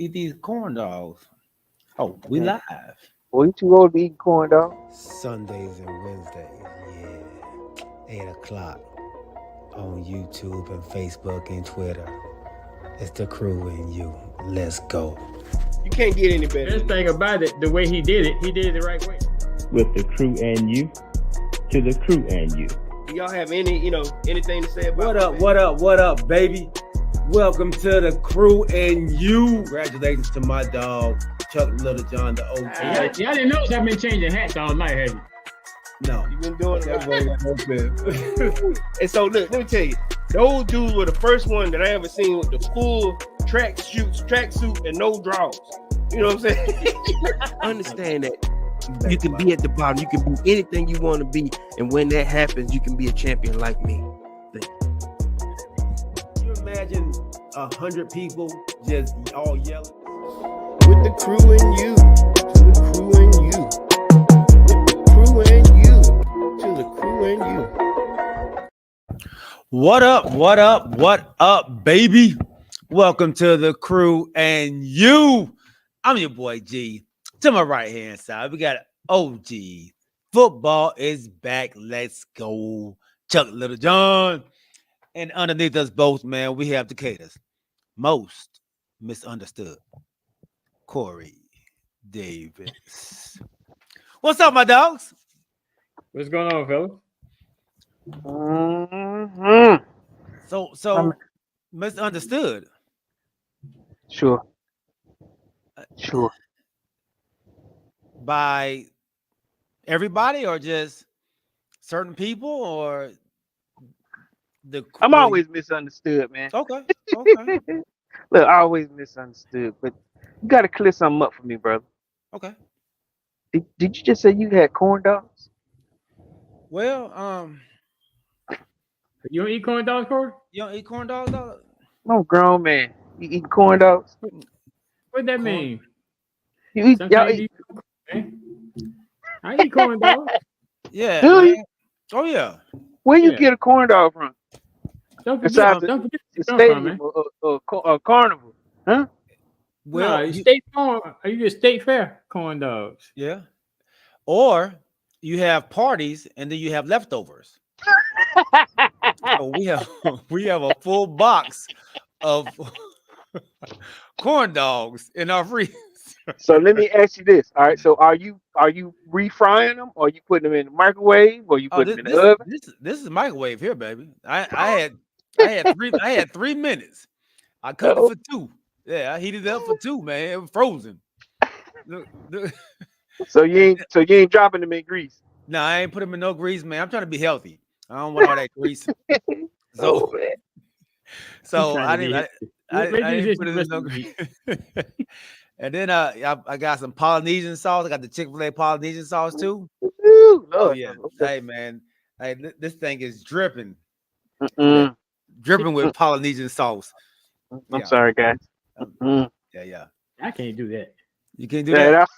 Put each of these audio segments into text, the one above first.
Eat these corn dogs. Oh, we live. Boy, you too old to eat corn dog. Sundays and Wednesdays, yeah. 8 o'clock on YouTube and Facebook and Twitter. It's the crew and you. Let's go. You can't get any better. Best thing about it, the way he did it the right way. With the crew and you, to the crew and you. Do y'all have anything to say about What up, baby? Welcome to the crew and you. Congratulations to my dog, Chuck Little John, the OG. Y'all didn't know I've been changing hats all night, have you? No. You've been doing that. And so look, let me tell you, those dudes were the first one that I ever seen with the full tracksuit and no drawers. You know what I'm saying? Understand that you can be at the bottom, you can be anything you want to be, and when that happens, you can be a champion like me. Can you imagine 100 people just all yelling? With the crew and you, to the crew and you. With the crew and you, to the crew and you. What up, baby? Welcome to the crew and you. I'm your boy G. To my right hand side, we got OG. Football is back. Let's go. Chuck Little John. And underneath us both, man, we have Decatur's most misunderstood, Corey Davis. What's up, my dogs? What's going on, fella? Mm-hmm. So misunderstood. Sure. By everybody or just certain people or I'm always misunderstood, man. Okay. Look, I always misunderstood, but you got to clear something up for me, brother. Okay. Did you just say you had corn dogs? Well, You don't eat corn dogs, Corey? you don't eat corn dogs, dog? I'm a grown man. You eat corn dogs? What that mean? You eat, y'all Sometimes eat. I eat corn dogs. Yeah. Do you? Man. Oh yeah. Where you Yeah. get a corn dog from? Don't Besides forget the where you come from, man. stadium or carnival, huh? Well, No, state farm. You get state fair corn dogs. yeah. Or you have parties and then you have leftovers. So we have a full box of corn dogs in our freezer. So let me ask you this. All right. So are you refrying them, or you putting them in the microwave, or you putting them in the oven? This is microwave here, baby. I had 3 minutes. I cooked it for 2. Yeah, I heated it up for 2, man. It was frozen. Look. So you ain't dropping them in grease. No, I ain't put them in no grease, man. I'm trying to be healthy. I don't want all that grease. So, man. so trying I to be didn't put it in no grease. And then I got some Polynesian sauce. I got the Chick-fil-A Polynesian sauce too. Ooh, Oh Lord. yeah. Okay. Hey man. Hey, this thing is dripping. Mm-mm. Dripping with Polynesian sauce. I'm Yeah. sorry, guys. Mm-mm. Yeah. I can't do that. You can't do Yeah, that.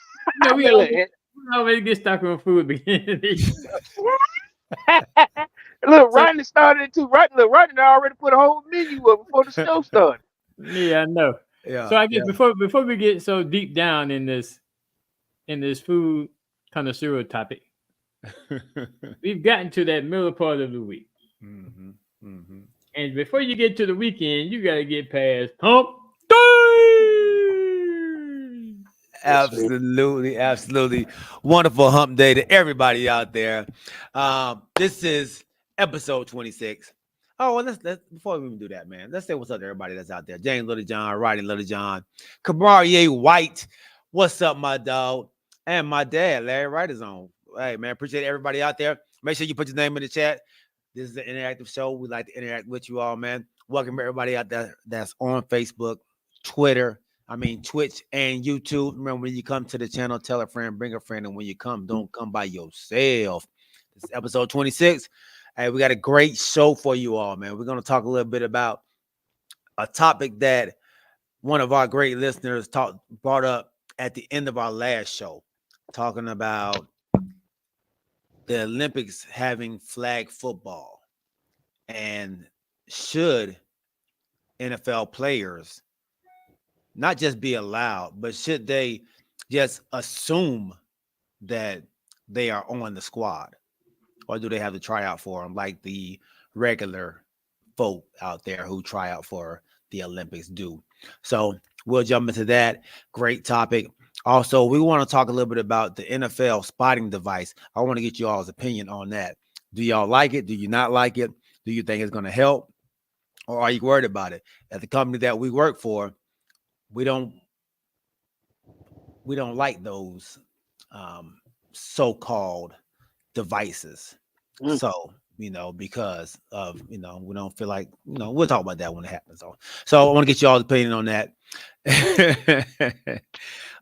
No, we look, always get stuck on food beginning. look, Rodney started it too. Rodney already put a whole menu up before the show started. Yeah, I know. Yeah. So I guess before we get so deep down in this food connoisseur topic, we've gotten to that middle part of the week. Mm-hmm. And before you get to the weekend, you gotta get past hump day. Absolutely. Wonderful hump day to everybody out there. This is episode 26. Oh, well, let's before we even do that, man, let's say what's up to everybody that's out there. James Little John, Rodney Little John, Kamari White. What's up, my dog? And my dad, Larry Wright, is on. Hey, man, appreciate everybody out there. Make sure you put your name in the chat. This is an interactive show. We like to interact with you all, man. Welcome everybody out there that's on Facebook, Twitch, and YouTube. Remember, when you come to the channel, tell a friend, bring a friend, and when you come, don't come by yourself. This is episode 26. Hey, we got a great show for you all, man. We're going to talk a little bit about a topic that one of our great listeners brought up at the end of our last show, talking about the Olympics having flag football and should NFL players not just be allowed, but should they just assume that they are on the squad, or do they have to try out for them like the regular folk out there who try out for the Olympics do? So we'll jump into that. Great topic. Also, we want to talk a little bit about the NFL spotting device. I want to get you all's opinion on that. Do y'all like it? Do you not like it? Do you think it's going to help? Or are you worried about it? At the company that we work for, we don't like those so-called devices. Mm. So, because of, we don't feel like, we'll talk about that when it happens. So I want to get you all's opinion on that.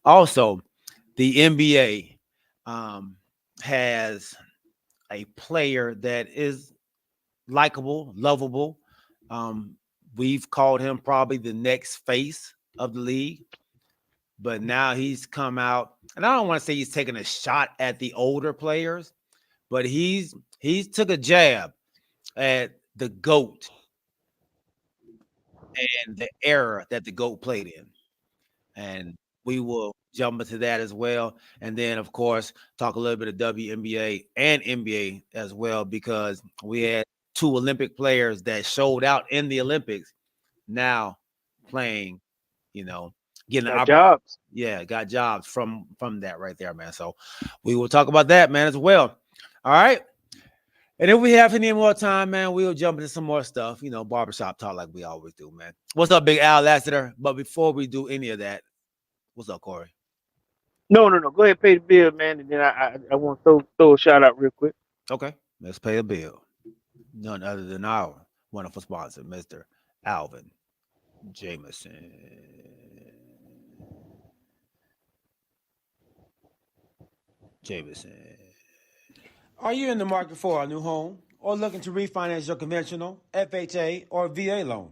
Also, the NBA has a player that is likable, lovable. We've called him probably the next face of the league, but now he's come out, and I don't want to say he's taking a shot at the older players, but he's took a jab at the GOAT and the era that the GOAT played in. And we will jump into that as well. And then, of course, talk a little bit of WNBA and NBA as well, because we had 2 Olympic players that showed out in the Olympics now playing, getting Got jobs. Yeah, got jobs from that right there, man. So we will talk about that, man, as well. All right. And if we have any more time, man, we'll jump into some more stuff, barbershop talk like we always do, man. What's up, Big Al Lassiter? But before we do any of that, what's up, Corey? No. Go ahead, pay the bill, man, and then I want to throw a shout out real quick. Okay, let's pay the bill. None other than our wonderful sponsor, Mr. Alvin Jameson. Are you in the market for a new home or looking to refinance your conventional, FHA, or VA loan?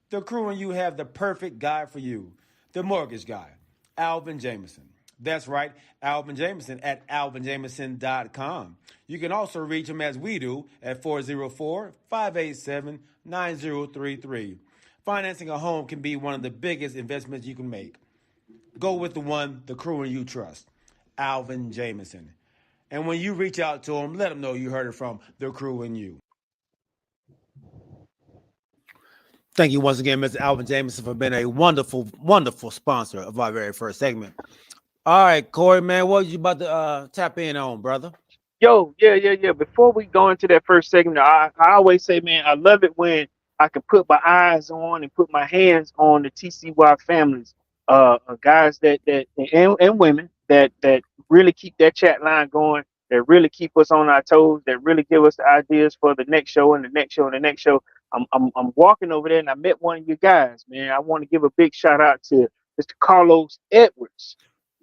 The crew and you have the perfect guy for you, the mortgage guy, Alvin Jameson. That's right, Alvin Jameson at alvinjameson.com. You can also reach him as we do at 404-587-9033. Financing a home can be one of the biggest investments you can make. Go with the one the crew and you trust, Alvin Jameson. And when you reach out to him, let him know you heard it from the crew and you. Thank you once again, Mr. Alvin Jameson, for being a wonderful, wonderful sponsor of our very first segment. All right, Corey, man, what are you about to tap in on, brother? Yo, yeah. Before we go into that first segment, I always say, man, I love it when I can put my eyes on and put my hands on the TCY families, guys that and women that really keep that chat line going, that really keep us on our toes, that really give us the ideas for the next show and the next show and the next show. I'm walking over there and I met one of you guys, man. I want to give a big shout out to Mr. Carlos Edwards.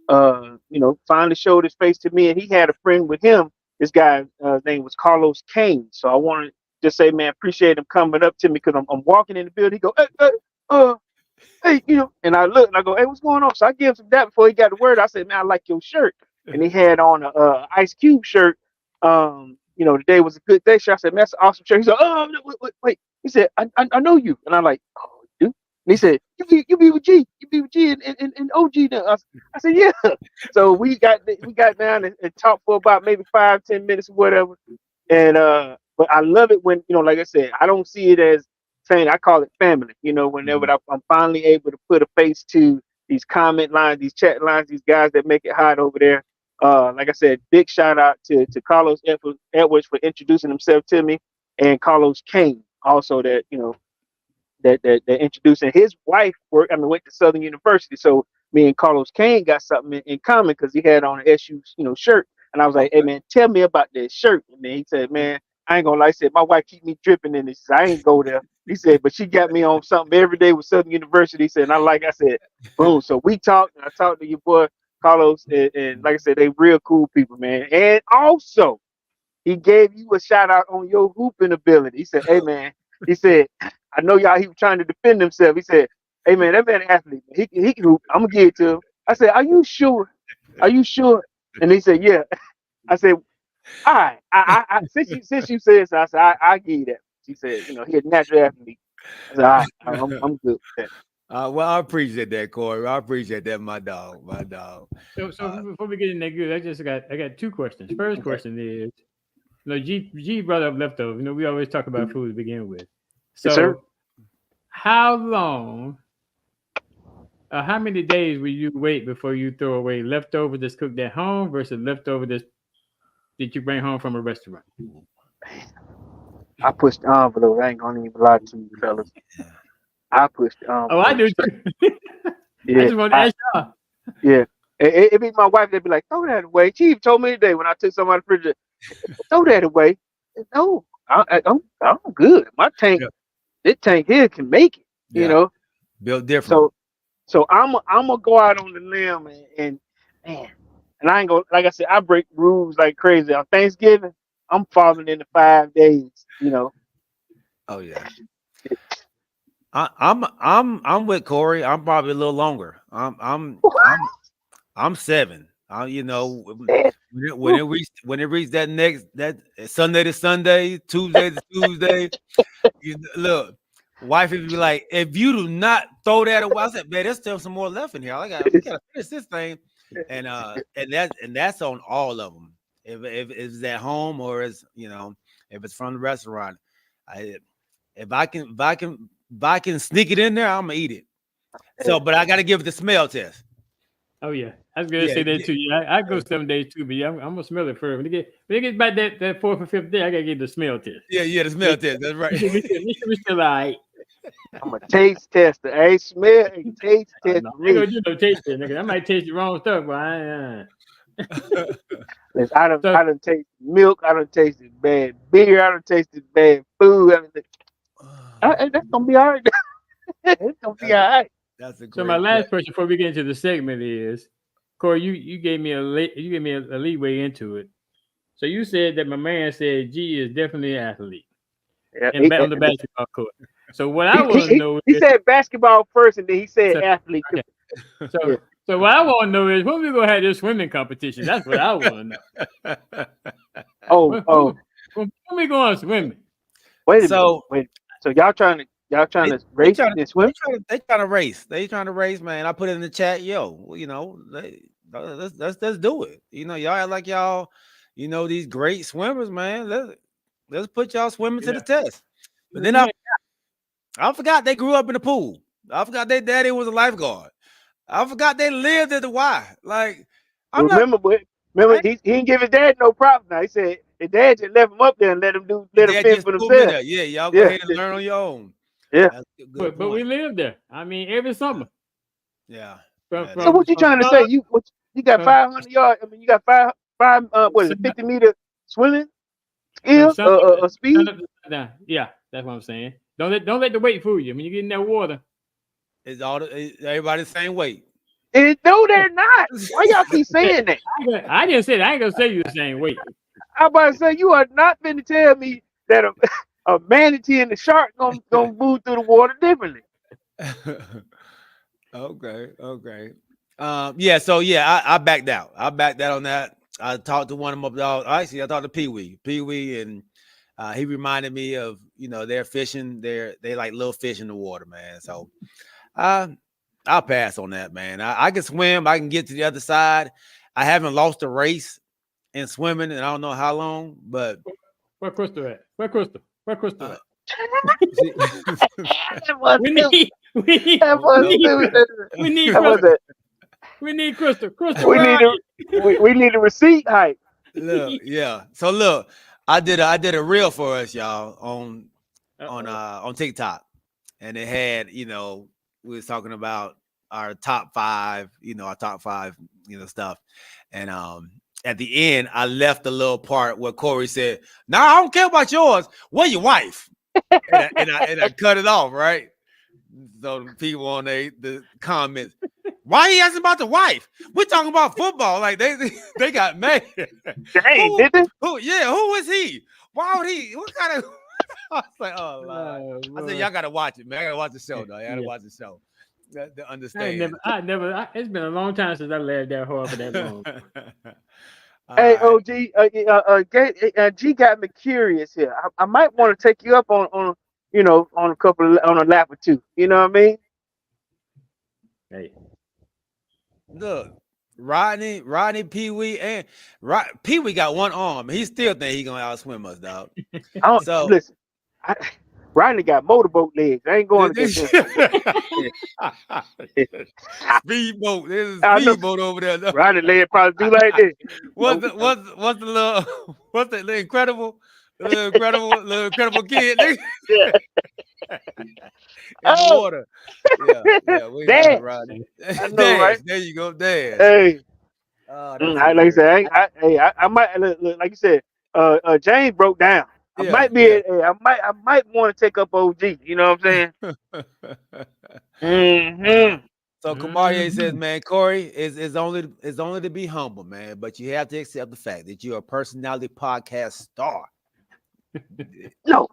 Finally showed his face to me, and he had a friend with him. This guy's name was Carlos Kane. So I want to just say, man, appreciate him coming up to me, because I'm walking in the building. He go, hey, and I look and I go, hey, what's going on? So I give him some that before he got the word. I said, man, I like your shirt. And he had on a Ice Cube shirt. Today was a good day. So I said, man, that's an awesome shirt. He said, oh, wait. He said, I know you. And I'm like, oh, you? And he said, you be with G. You be with G and OG now. I said, yeah. So we got down and talked for about maybe 5-10 minutes or whatever. And but I love it when, like I said, I don't see it as saying, I call it family. Whenever I'm finally able to put a face to these comment lines, these chat lines, these guys that make it hot over there. Like I said, big shout out to Carlos Edwards for introducing himself to me, and Carlos Kane also that introducing his wife went to Southern University. So me and Carlos Kane got something in common, because he had on an SU shirt, and I was like, hey man, tell me about that shirt. And then he said, man, I ain't gonna lie. He said, my wife keep me dripping in this. I ain't go there. He said, but she got me on something every day with Southern University. He said, and I said, boom. So we talked, and I talked to your boy Carlos, and like I said, they real cool people, man. And also, he gave you a shout out on your hooping ability. He said, hey man, he said, I know he was trying to defend himself. He said, hey man, that man an athlete. He can hoop. I'm gonna give it to him. I said, are you sure? And he said, yeah. I said, all right. I since you said so, I said, I give you that. She said, he a natural athlete. I said, all right, I'm good with that. Well, I appreciate that, Corey. I appreciate that, my dog. So before we get in that good, I got two questions. First question is, G brought up leftovers. We always talk about food to begin with. So, Yes, sir. how long? How many days will you wait before you throw away leftovers that's cooked at home versus leftovers that you bring home from a restaurant? I pushed the envelope. I ain't gonna even lie to you, fellas. I pushed the envelope. Oh, I do too. Yeah, I just want to ask y'all. yeah. It be my wife. They'd be like, "Throw that away." She even told me today when I took some out of the fridge, "Throw that away." No, I'm good. My tank, this tank here can make it. You know, built different. So I'm gonna go out on the limb and man, and I ain't gonna, like I said, I break rules like crazy. On Thanksgiving, I'm falling into 5 days. Oh yeah. I'm with Corey. I'm probably a little longer. I'm 7. When it reached that Sunday to Sunday, Tuesday to Tuesday, look, wife would be like, if you do not throw that away, I said, man, there's still some more left in here. We gotta finish this thing, and that's on all of them. If it's at home or if it's from the restaurant, if I can sneak it in there, I'm gonna eat it. So, but I got to give it the smell test. Oh yeah, I was gonna say that too. Yeah, I go 7 days too, but I'm gonna smell it first. When it gets by that 4th or 5th day, I gotta get the smell test. Yeah, the smell test. That's right. We still all right. I'm a taste tester. I smell and taste test. I ain't gonna do no tasting, nigga. I might taste the wrong stuff, but I done tasted milk. I done tasted bad beer. I done tasted bad food. That's gonna be all right. It's gonna be all right. So my last question before we get into the segment is, Corey, you gave me a leeway into it. So you said that my man said G is definitely an athlete on the basketball court. So what I want to know is, he said basketball first, and then he said athlete. Okay. So what I want to know is, when we gonna have this swimming competition? That's what I want to know. When we going swimming? Wait a minute. So y'all trying to race and swim? They trying to race. They trying to race, man. I put it in the chat, let's do it. Y'all act like y'all, these great swimmers, man. Let's put y'all swimming to the test. But then I forgot they grew up in the pool. I forgot their daddy was a lifeguard. I forgot they lived at the Y. Like, remember, he didn't give his dad no props. Now he said his dad just left him up there and let him fend for themselves. Yeah, y'all go ahead and learn on your own. Yeah, but we lived there. I mean, every summer. Yeah. So what you trying to say? You got 500 yards. I mean, you got five. What is it? 50-meter swimming skills or speed? Yeah, that's what I'm saying. Don't let the weight fool you. When you get in that water, it's everybody the same weight. No, they're not. Why y'all keep saying that? I didn't say that. I ain't gonna say you the same weight. I'm about to say you are not going to tell me that a manatee and the shark gonna move through the water differently. Okay. I backed out. I backed out on that. I talked to one of them about. Actually, I talked to Pee-wee, and he reminded me of they're fishing. They like little fish in the water, man. So I'll pass on that, man. I can swim. I can get to the other side. I haven't lost a race in swimming, and I don't know how long. But where Crystal at? Where Crystal at? We need Crystal. We need a receipt hype. Look, yeah. So look, I did a reel for us, y'all, on TikTok, and it had we was talking about our top 5, stuff, and at the end I left a little part where Corey said, "No, I don't care about yours. Where your wife?" and I cut it off, right? So the people on the comments, why he asking about the wife? We're talking about football. Like they got mad. Dang, did they? Who is he? Why would he? What kind of? I was like, oh Lord. I said, y'all gotta watch it, man. I gotta watch the show, though. I gotta watch the show. To understand. It's been a long time since I laughed that hard for that long. Hey, OG, G got me curious here. I might want to take you up on a couple on a lap or two. You know what I mean? Hey, Look, Rodney, Pee Wee, and Pee Wee got one arm. He still think he gonna outswim us, dog. I don't So- listen. Rodney got motorboat legs. I ain't going against him. Speedboat. There's I a know. speedboat over there. though. Rodney leg probably do like this. What's the little what's that little incredible kid nigga? Yeah. In Oh. the water. Yeah, we Dash. got Rodney. I know, Dash, right? there you go, Dash. Hey, Oh, like I said, I might look, like you said. James broke down. I Yeah, might be. I might want to take up OG. You know what I'm saying? Mm-hmm. So Kamarie says, man, Corey is only to be humble, man, but you have to accept the fact that you're a personality podcast star. No.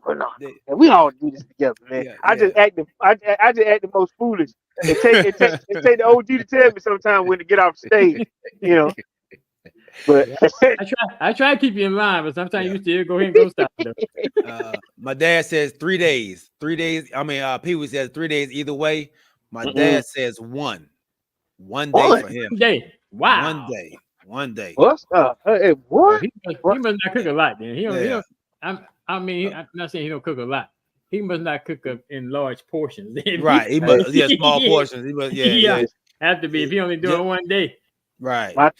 We all do this together, man. Yeah, I just act the most foolish. It take the OG to tell me sometimes when to get off stage, you know. But I try to keep you in line, but sometimes you still go ahead and go stop. My dad says 3 days. 3 days. I mean, Pee Wee says 3 days either way. My Mm-mm. dad says one day One for him. Day. Wow. One day. what's up? Hey, what? He must not cook a lot then. He Yeah. don't, I'm not saying he don't cook a lot. He must not cook in large portions. Right. He must, small portions. He must, yeah. Have to be if he only doing one day. Right. My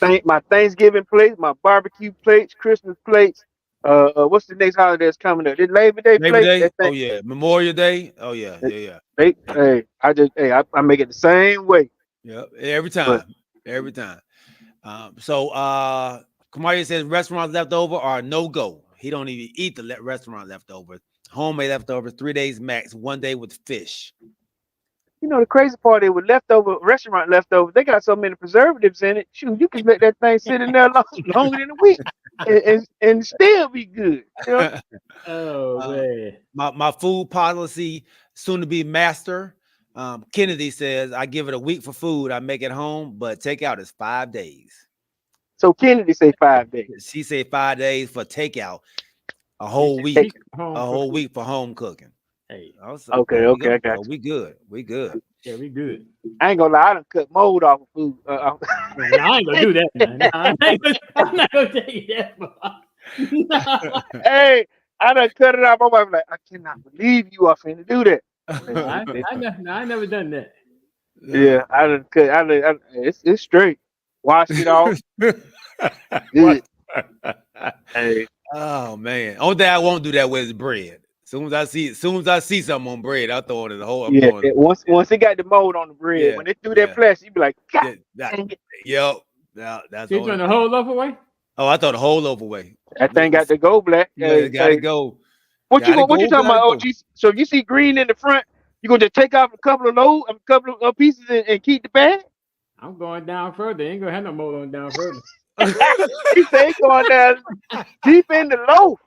Thanksgiving plates, my barbecue plates, Christmas plates. What's the next holiday that's coming up? This Labor Day Labor Day? plate. Oh yeah. Memorial Day. Oh yeah. I make it the same way. Yep. Every time. So Kamarie says restaurants leftover are no go. He don't even eat the restaurant leftovers. Homemade leftovers, 3 days max, 1 day with fish. You know the crazy part is with restaurant leftovers, they got so many preservatives in it. Shoot, you can let that thing sit in there longer than a week and still be good. You know? Oh man. My food policy, soon to be master. Kennedy says I give it a week for food. I make it home, but takeout is 5 days. So Kennedy say 5 days. She said 5 days for takeout, a whole week, for home cooking. Hey, Okay, I got you. We good. yeah, we good. I ain't gonna lie, I done cut mold off of food. I ain't gonna do that, man. I'm not gonna tell you that. No. Hey, I done cut it off. My wife like, I cannot believe you are finna do that. I never done that. Yeah, I done cut. It's straight. Wash it off. Good. Hey, Oh man. Only thing I won't do that with is bread. Soon as I see something on bread, I'll throw it in the whole. once it got the mold on the bread, when they threw that plastic, you be like, God dang it. Yep. That's You throwing the whole loaf away? Oh, I throw the whole loaf away. That thing got to go black. Yeah, gotta go. What you talking about, OG? So if you see green in the front, you gonna just take off a couple of pieces and keep the bag? I'm going down further. Ain't gonna have no mold on down further. He say going down deep in the loaf.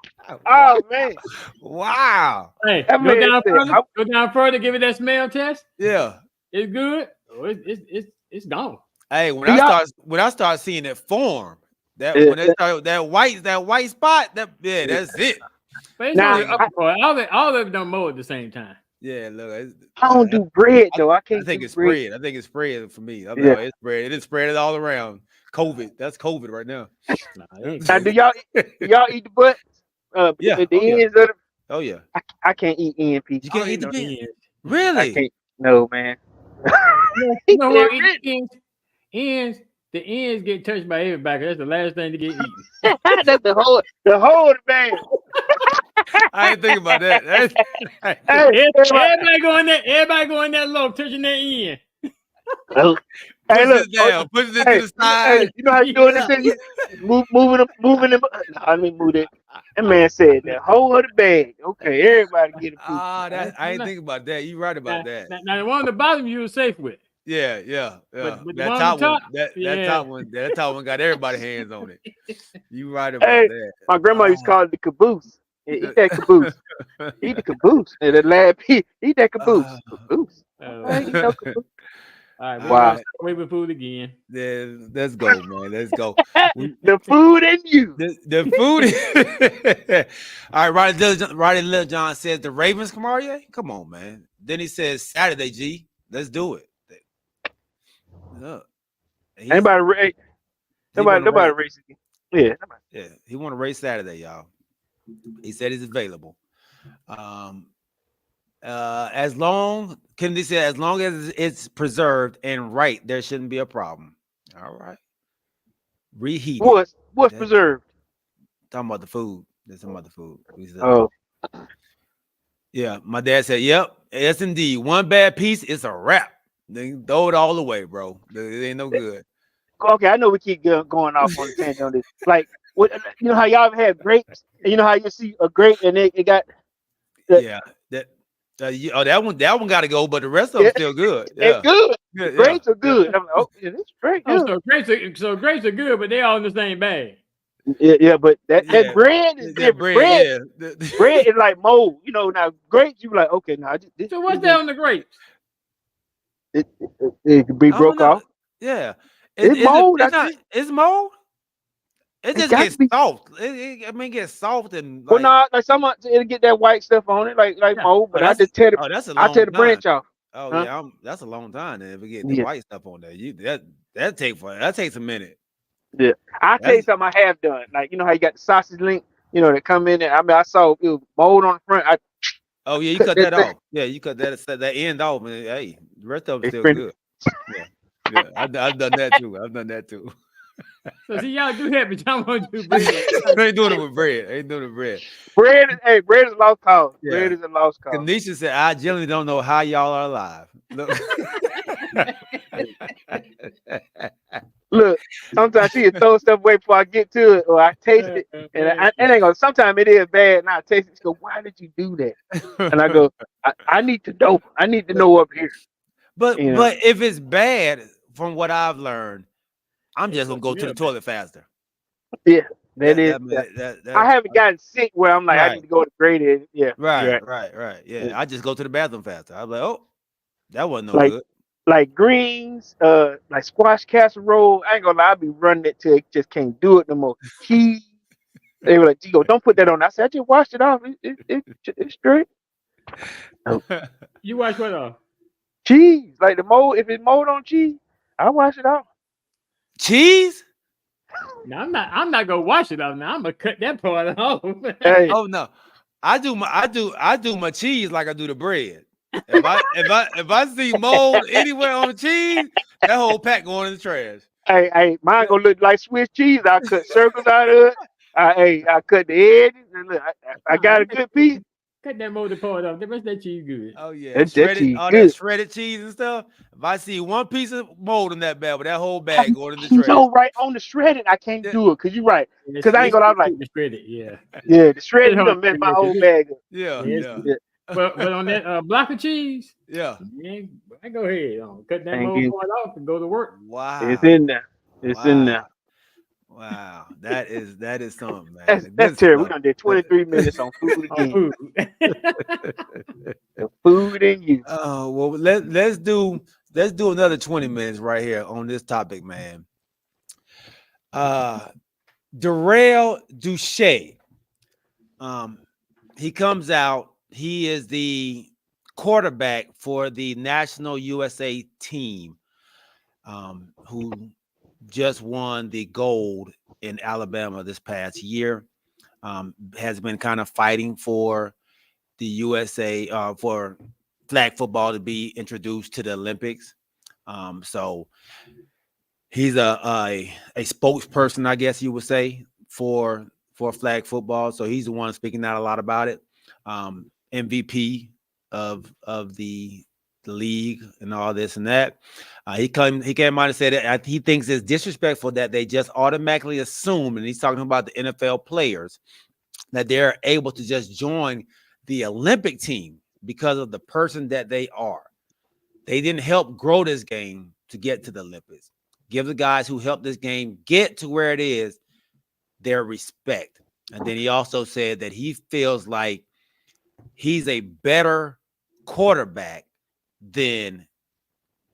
Oh man! Wow. Hey, That go man down said, further. Go down further. Give it that smell test. Yeah. It's good. Oh, it's gone. Hey, when I start seeing it form, when they start that white spot, that's it. But it's Nah, only upper part. All of them don't mold at the same time. Yeah, look. I don't do bread though. I can't. I think do it's bread. spread. I think it's spread for me. Yeah. It's spread. It is spread all around. COVID. That's COVID right now. Nah, it ain't Now, good. do y'all eat the butt? Yeah. The ends of the. Oh yeah. I can't eat EMP. You can't eat the Yeah. bean. I Really? can't. No, man. You know what? Yeah, The ends get touched by everybody. That's the last thing to get eaten. That's the whole man. I ain't thinking about that. Hey, Everybody go in that loaf, touching that end. Push look, this down. Push this hey, to the side. hey, you know how you doing this? Thing? Moving them. No, I mean move it. That man said the whole of the bag. Okay, everybody get a piece. I ain't thinking about that. You right about that. Now the one on the bottom you were safe with. Yeah. But the That one top on top, one, that top one got everybody hands on it. You right Hey, about that. My grandma used to call it the caboose. Eat that caboose. Eat the caboose. And the lad, eat that caboose. Caboose. I ain't eat no caboose. All right, Wow. wait with food again. Then let's go, man. Let's go. The food and you. The food. All right, Roddy Lil John says the Ravens, Kamarie. Come on, man. Then he says Saturday, G. Let's do it. Look, Anybody race? Nobody race again. Yeah. Yeah, he want to race Saturday, y'all. He said he's available. As long Kennedy said, as long as it's preserved and right, there shouldn't be a problem. All right. Reheat. What's preserved? Talking about the food. There's some other food. Oh. Yeah, my dad said, yep, yes indeed. One bad piece, it's a wrap. Then throw it all away, bro. It ain't no good. Okay, I know we keep going off on the tangent on this. Like, what, you know how y'all have had grapes, and you know how you see a grape and it got that one got to go, but the rest of them still good. Yeah. It's good. Grapes are good. I'm like, oh, yeah, this great. Oh, so grapes are good, but they all in the same bag. Yeah, but that bread is different. Bread is like mold. You know, now grapes, you like, okay, now so what's that on the grapes? It could be broke off. Yeah. It's mold. It's mold. It just gets soft. It gets soft and. Well, no, like it'll get that white stuff on it, like mold. But I just tear the branch off. Oh yeah, that's a long time. Then if we get the white stuff on there, that takes a minute. Yeah, I'll tell you something I have done. Like, you know how you got the sausage link, you know, that come in there. I mean, I saw it was mold on the front. You cut that off. Yeah, you cut that end off, and hey, the rest of them still good. Yeah, I've done that too. So see, y'all do that, but y'all won't do bread. I ain't doing it with bread. Bread is a lost cause. Yeah. Bread is a lost cause. Kanisha said, I generally don't know how y'all are alive. Look, sometimes she throw stuff away before I get to it, or I taste it, and sometimes it is bad, and I taste it. She go, why did you do that? And I go, I need to know. I need to know up here. But if it's bad, from what I've learned, I'm just gonna go to the toilet faster. Yeah, I haven't gotten sick where I'm like, I need to go to graded. Yeah, right. Yeah, I just go to the bathroom faster. I'm like, oh, that wasn't no good. Like greens, like squash casserole. I ain't gonna lie, I be running it till it just can't do it no more. Cheese. They were like, Gigo, don't put that on. I said, I just washed it off. It's straight. You wash what off? Cheese. Like the mold. If it's mold on cheese, I wash it off. Cheese? No, I'm not gonna wash it off. Now I'm gonna cut that part off. Hey. Oh no, I do my cheese like I do the bread. If I see mold anywhere on the cheese, that whole pack going in the trash. Hey, mine gonna look like Swiss cheese. I cut circles out of it. I cut the edges. And look, I got a good piece. Cut that molded part off. The rest of that cheese good. Oh yeah, that shredded cheese and stuff. If I see one piece of mold in that bag, but that whole bag going in the trash. No, right on the shredded, I can't do it because you're right. Because I ain't gonna like the shredded. Yeah, the shredded. You done messed my whole bag up. Yeah. But on that block of cheese, man, I go ahead cut that mold part off and go to work. Wow, it's in there. In there. Wow, that is something, man. That's terrible. We're gonna do 23 minutes on food again. Food and you. Oh well, let's do another 20 minutes right here on this topic, man. Darrell Duche. He comes out. He is the quarterback for the National USA team, who just won the gold in Alabama this past year. Has been kind of fighting for the USA for flag football to be introduced to the Olympics. So he's a spokesperson, I guess you would say, for flag football. So he's the one speaking out a lot about it. MVP of the league and all this and that. He came out and said that he thinks it's disrespectful that they just automatically assume, and he's talking about the NFL players, that they're able to just join the Olympic team because of the person that they are. They didn't help grow this game to get to the Olympics. Give the guys who helped this game get to where it is their respect. And then he also said that he feels like he's a better quarterback than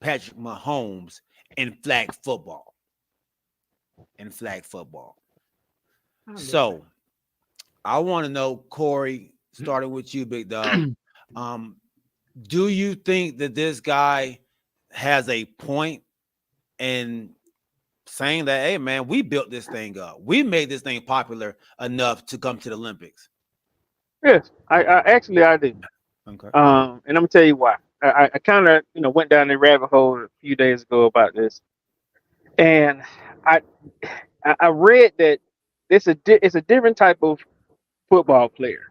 Patrick Mahomes in flag football. So I want to know, Corey, starting with you, Big Dog. Do you think that this guy has a point and saying that, hey man, we built this thing up. We made this thing popular enough to come to the Olympics. Yes, I actually I do. Okay. And I'm gonna tell you why. I kind of went down the rabbit hole a few days ago about this, and I I read that it's a different type of football player,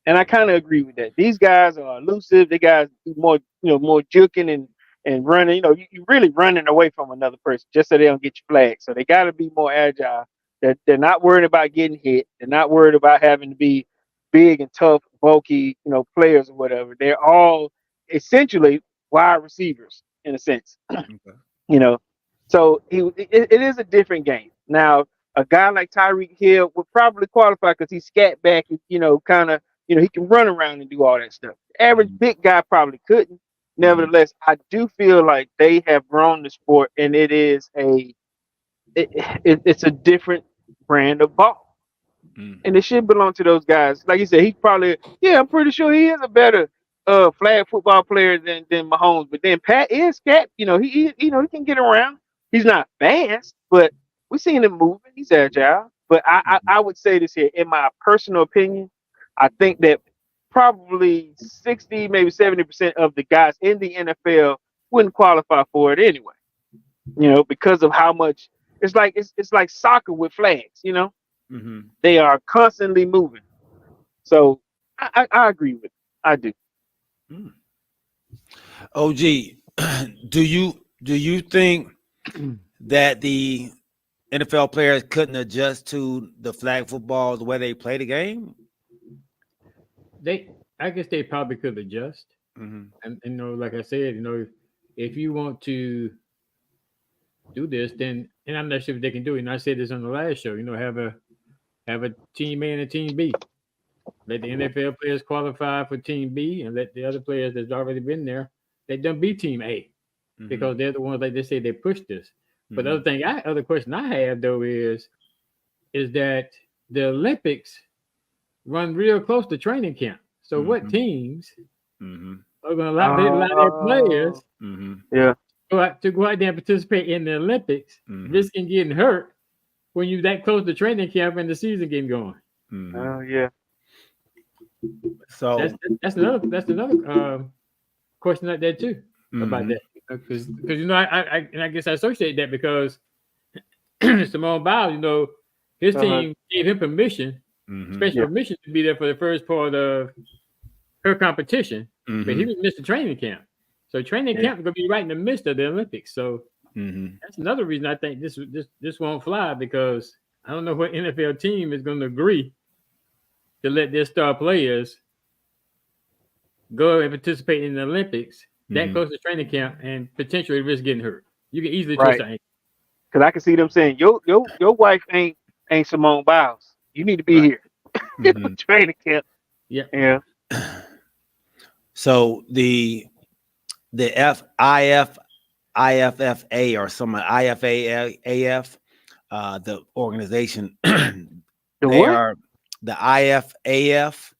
and I kind of agree with that. These guys are elusive. They guys do more more juking and running. You really running away from another person just so they don't get you flagged. So they got to be more agile. They're not worried about getting hit. They're not worried about having to be big and tough, bulky, players or whatever. They're all essentially wide receivers in a sense. Okay. So it is a different game. Now, a guy like Tyreek Hill would probably qualify because he's scat back, kind of, he can run around and do all that stuff. The average big guy probably couldn't. Nevertheless, I do feel like they have grown the sport, and it's a different brand of ball. And it should belong to those guys. Like you said, he's probably, I'm pretty sure he is a better flag football player than Mahomes. But then Pat is scat, he can get around. He's not fast, but we've seen him moving. He's agile. But I would say this here, in my personal opinion, I think that probably 60, maybe 70% of the guys in the NFL wouldn't qualify for it anyway. Because of how much it's like soccer with flags. They are constantly moving. So I agree with it. I do. OG, do you think that the NFL players couldn't adjust to the flag football, the way they play the game? I guess they probably could adjust. And like I said, if you want to do this, then, and I'm not sure if they can do it. And I said this on the last show, have a team A and a team B. Let the NFL players qualify for team B, and let the other players that's already been there, let them be team A, because they're the ones, like they say, they push this. But the other question I have though is that the Olympics run real close to training camp. So what teams are going to allow their players to go out there and participate in the Olympics, risking getting hurt when you that close to training camp and the season getting going? Oh yeah. So Oh. that's another question out there too about that, because I guess I associate that because Simone Biles, his team gave him permission, special permission to be there for the first part of her competition, but he was missed the training camp. So training camp is going to be right in the midst of the Olympics. So that's another reason I think this won't fly, because I don't know what NFL team is going to agree to let their star players go and participate in the Olympics that close to training camp and potentially risk getting hurt. You can easily twist the ankle. Because I can see them saying, your wife ain't Simone Biles. You need to be here. Training camp. Yeah. So the IFFA or some IFAF, the organization, are the IFAF.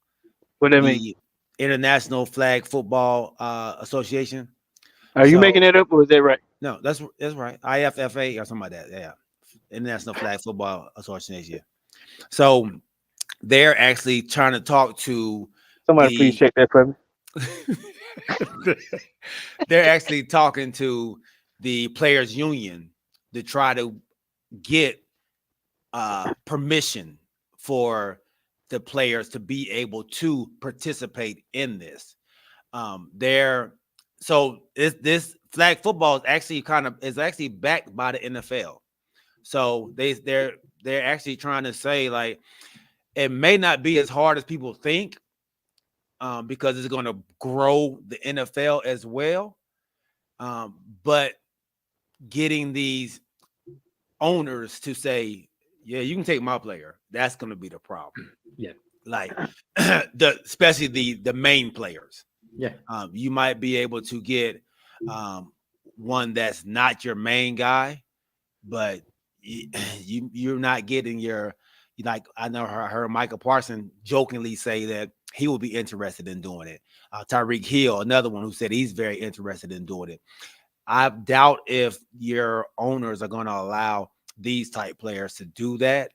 What do that mean? International Flag Football Association. Are you making that up, or is that right? No, that's right. IFFA or something like that. Yeah, International Flag Football Association. So they're actually trying to talk to somebody. Please check that for me. They're actually talking to the players' union to try to get permission for the players to be able to participate in this. This flag football is actually backed by the NFL. So they're actually trying to say, like, it may not be as hard as people think, because it's going to grow the NFL as well. But getting these owners to say, yeah, you can take my player, that's going to be the problem. Yeah. Like especially the main players. Yeah. You might be able to get one that's not your main guy, but you're not getting your, like, I know I heard Michael Parsons jokingly say that he will be interested in doing it. Tyreek Hill, another one who said he's very interested in doing it. I doubt if your owners are going to allow these type players to do that.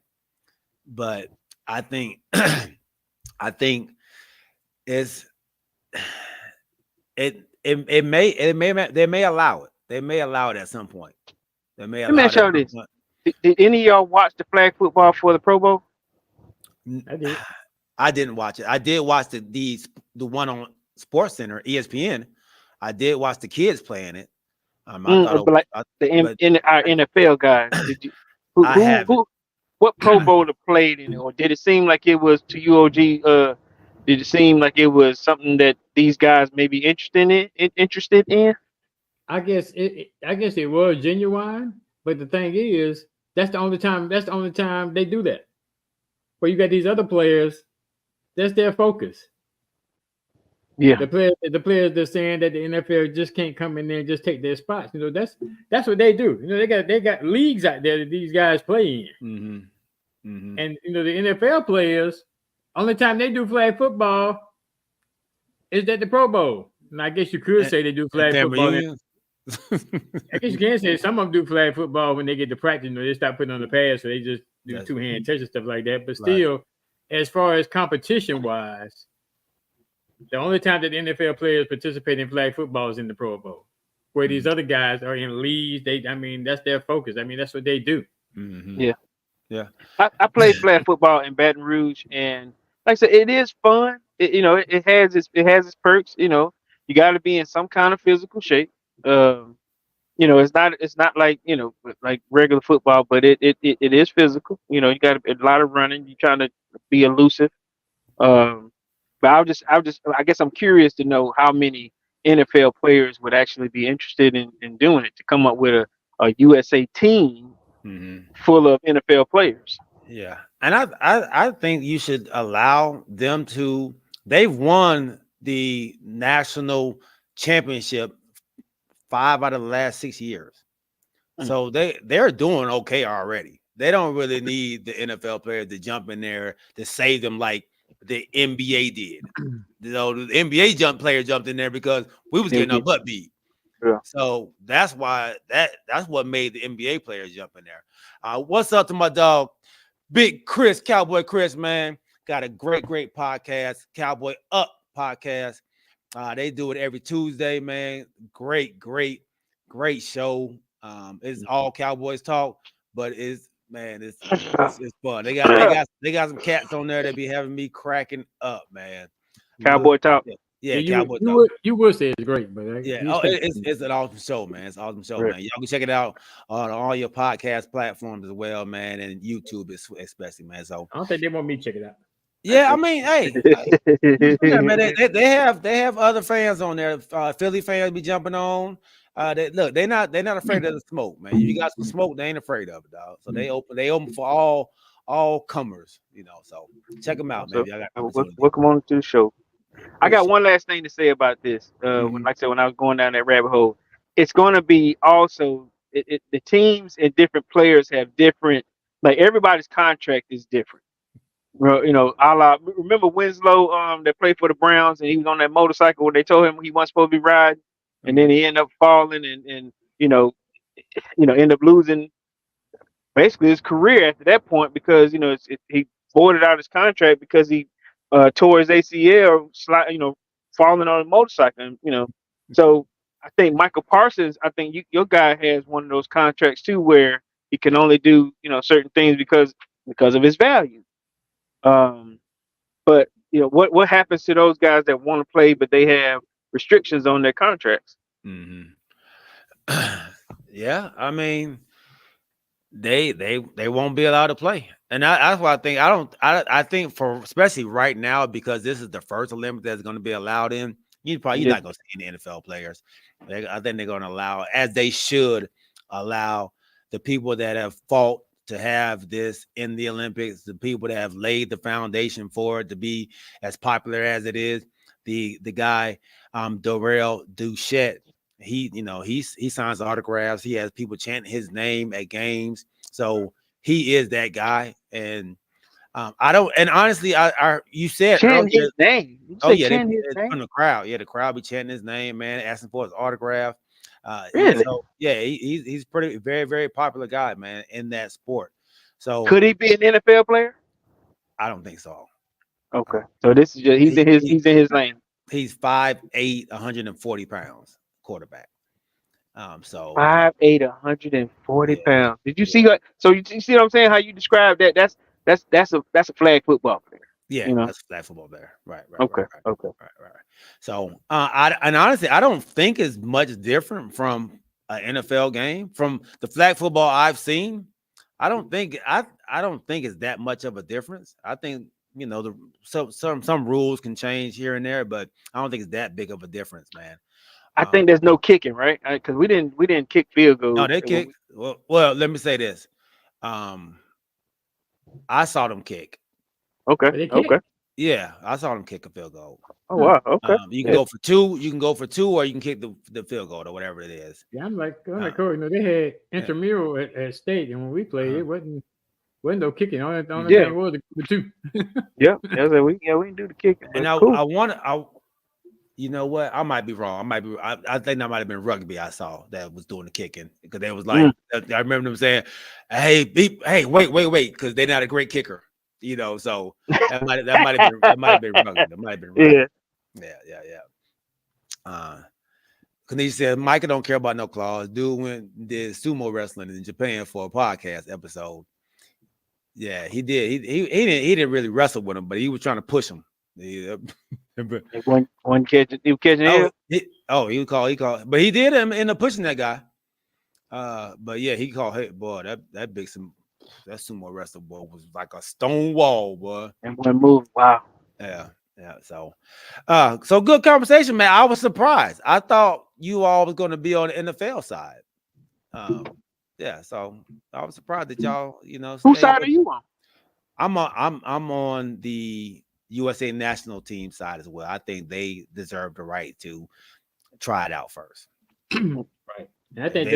But I think, I think it's they may allow it. They may allow it at some point. They may Let me allow ask y'all it. this. Did any of y'all watch the flag football for the Pro Bowl? I did. I didn't watch it. I did watch the one on Sports Center, ESPN. I did watch the kids playing it. I thought But like our NFL guys, did you? I haven't. What Pro Bowler played in it, or did it seem like it was to you, OG? Did it seem like it was something that these guys may be interested in? I guess it was genuine, but the thing is, that's the only time they do that. Where you got these other players, that's their focus. Yeah. The players that's saying that the NFL just can't come in there and just take their spots. You know, that's what they do. You know, they got leagues out there that these guys play in. And you know, the NFL players, only time they do flag football is at the Pro Bowl. And I guess you could say they do flag football. I guess you can say some of them do flag football when they get to practice. You know, they start putting on the pads, so they just do two-hand touch and stuff like that. But still, as far as competition-wise, the only time that the NFL players participate in flag football is in the Pro Bowl. Where these other guys are in leagues, that's their focus. I mean, that's what they do. Yeah. I played flag football in Baton Rouge, and like I said, it is fun. It has its perks. You know, you got to be in some kind of physical shape. It's not like like regular football, but it is physical. You know, you got a lot of running. You're trying to be elusive. But I guess I'm curious to know how many NFL players would actually be interested in doing it, to come up with a USA team full of NFL players. Yeah, and I think you should allow them to. They've won the national championship 5 out of the last 6 years, so they're doing okay already. They don't really need the NFL players to jump in there to save them like the NBA did. You know, the NBA player jumped in there because we was getting our butt beat. Yeah. So that's why that's what made the NBA players jump in there. What's up to my dog, Big Chris, Cowboy Chris, man? Got a great podcast, Cowboy Up podcast. They do it every Tuesday, man. Great show. It's all Cowboys talk, but it's fun. They got some cats on there that be having me cracking up, man. Cowboy talk. Yeah, Cowboy talk. You would say it's great, but it's an awesome show, man. It's an awesome show, man. Y'all can check it out on all your podcast platforms as well, man, and YouTube especially, man. So I don't think they want me to check it out. Yeah, I mean, hey, yeah, man, they have other fans on there. Philly fans be jumping on. They're not afraid of the smoke, man. If you got some smoke, they ain't afraid of it, dog. So they open for all comers, you know. So check them out, man. Welcome on to the show. I got one last thing to say about this. Like I said, when I was going down that rabbit hole, it's going to be also the teams and different players have different. Like everybody's contract is different. Well, you know, remember Winslow that played for the Browns, and he was on that motorcycle when they told him he wasn't supposed to be riding, and then he ended up falling and end up losing basically his career after that point because he voided out his contract because he tore his ACL falling on a motorcycle, So I think Michael Parsons, your guy has one of those contracts too where he can only do certain things because of his value. But what happens to those guys that want to play but they have restrictions on their contracts? Yeah, I mean, they won't be allowed to play, and that's why I think I think for especially right now because this is the first Olympics that's going to be allowed in. You're not going to see any NFL players. I think they're going to allow, as they should, allow the people that have fought to have this in the Olympics, the people that have laid the foundation for it to be as popular as it is. The guy, Dorel Duchette, he signs autographs. He has people chanting his name at games. So he is that guy. And and honestly, you said chanting his name. From the crowd. Yeah, the crowd be chanting his name, man, asking for his autograph. Really? So yeah, he's pretty very, very popular guy, man, in that sport. So Could he be an NFL player? I don't think so. Okay, so this is just he's in his lane. He's 5'8", 140 pounds, quarterback. So 5'8", 140 Yeah. pounds. Did you see what? So you see what I'm saying? How you describe that? That's a flag football player. yeah, You know? that's flag football there. Right. Okay. Okay. Right. So and honestly, I don't think it's much different from an NFL game. From the flag football I've seen, I don't think it's that much of a difference. I think some rules can change here and there, but I don't think it's that big of a difference, man. I think there's no kicking, right? Because we didn't kick field goals. No, they kick. Well, let me say this. I saw them kick. Okay. Okay. Yeah, I saw them kick a field goal. Oh wow. Okay. You can go for two. You can go for two, or you can kick the field goal or whatever it is. Yeah, I'm like Corey. They had intramural at state, and when we played, it wasn't no kicking. Only thing was the two. Yeah. We didn't do the kicking. And you know what? I might be wrong. I think that might have been rugby. I saw that was doing the kicking because they was like, I remember them saying, "Hey, wait," because they're not a great kicker. So that might have been rugby. That might have been rugby. Yeah. Because he said Micah don't care about no claws. Dude did sumo wrestling in Japan for a podcast episode. Yeah, he did. He didn't really wrestle with him, but he was trying to push him. One catch, he was catching him. He called, but he did end up pushing that guy. But yeah, he called. Hey, boy, that sumo wrestler boy was like a stone wall, boy. And one move, wow. Yeah. So good conversation, man. I was surprised. I thought you all was going to be on the NFL side. Yeah. So I was surprised that y'all, Whose side are you on? I'm on the USA national team side as well. I think they deserve the right to try it out first. Right. And I think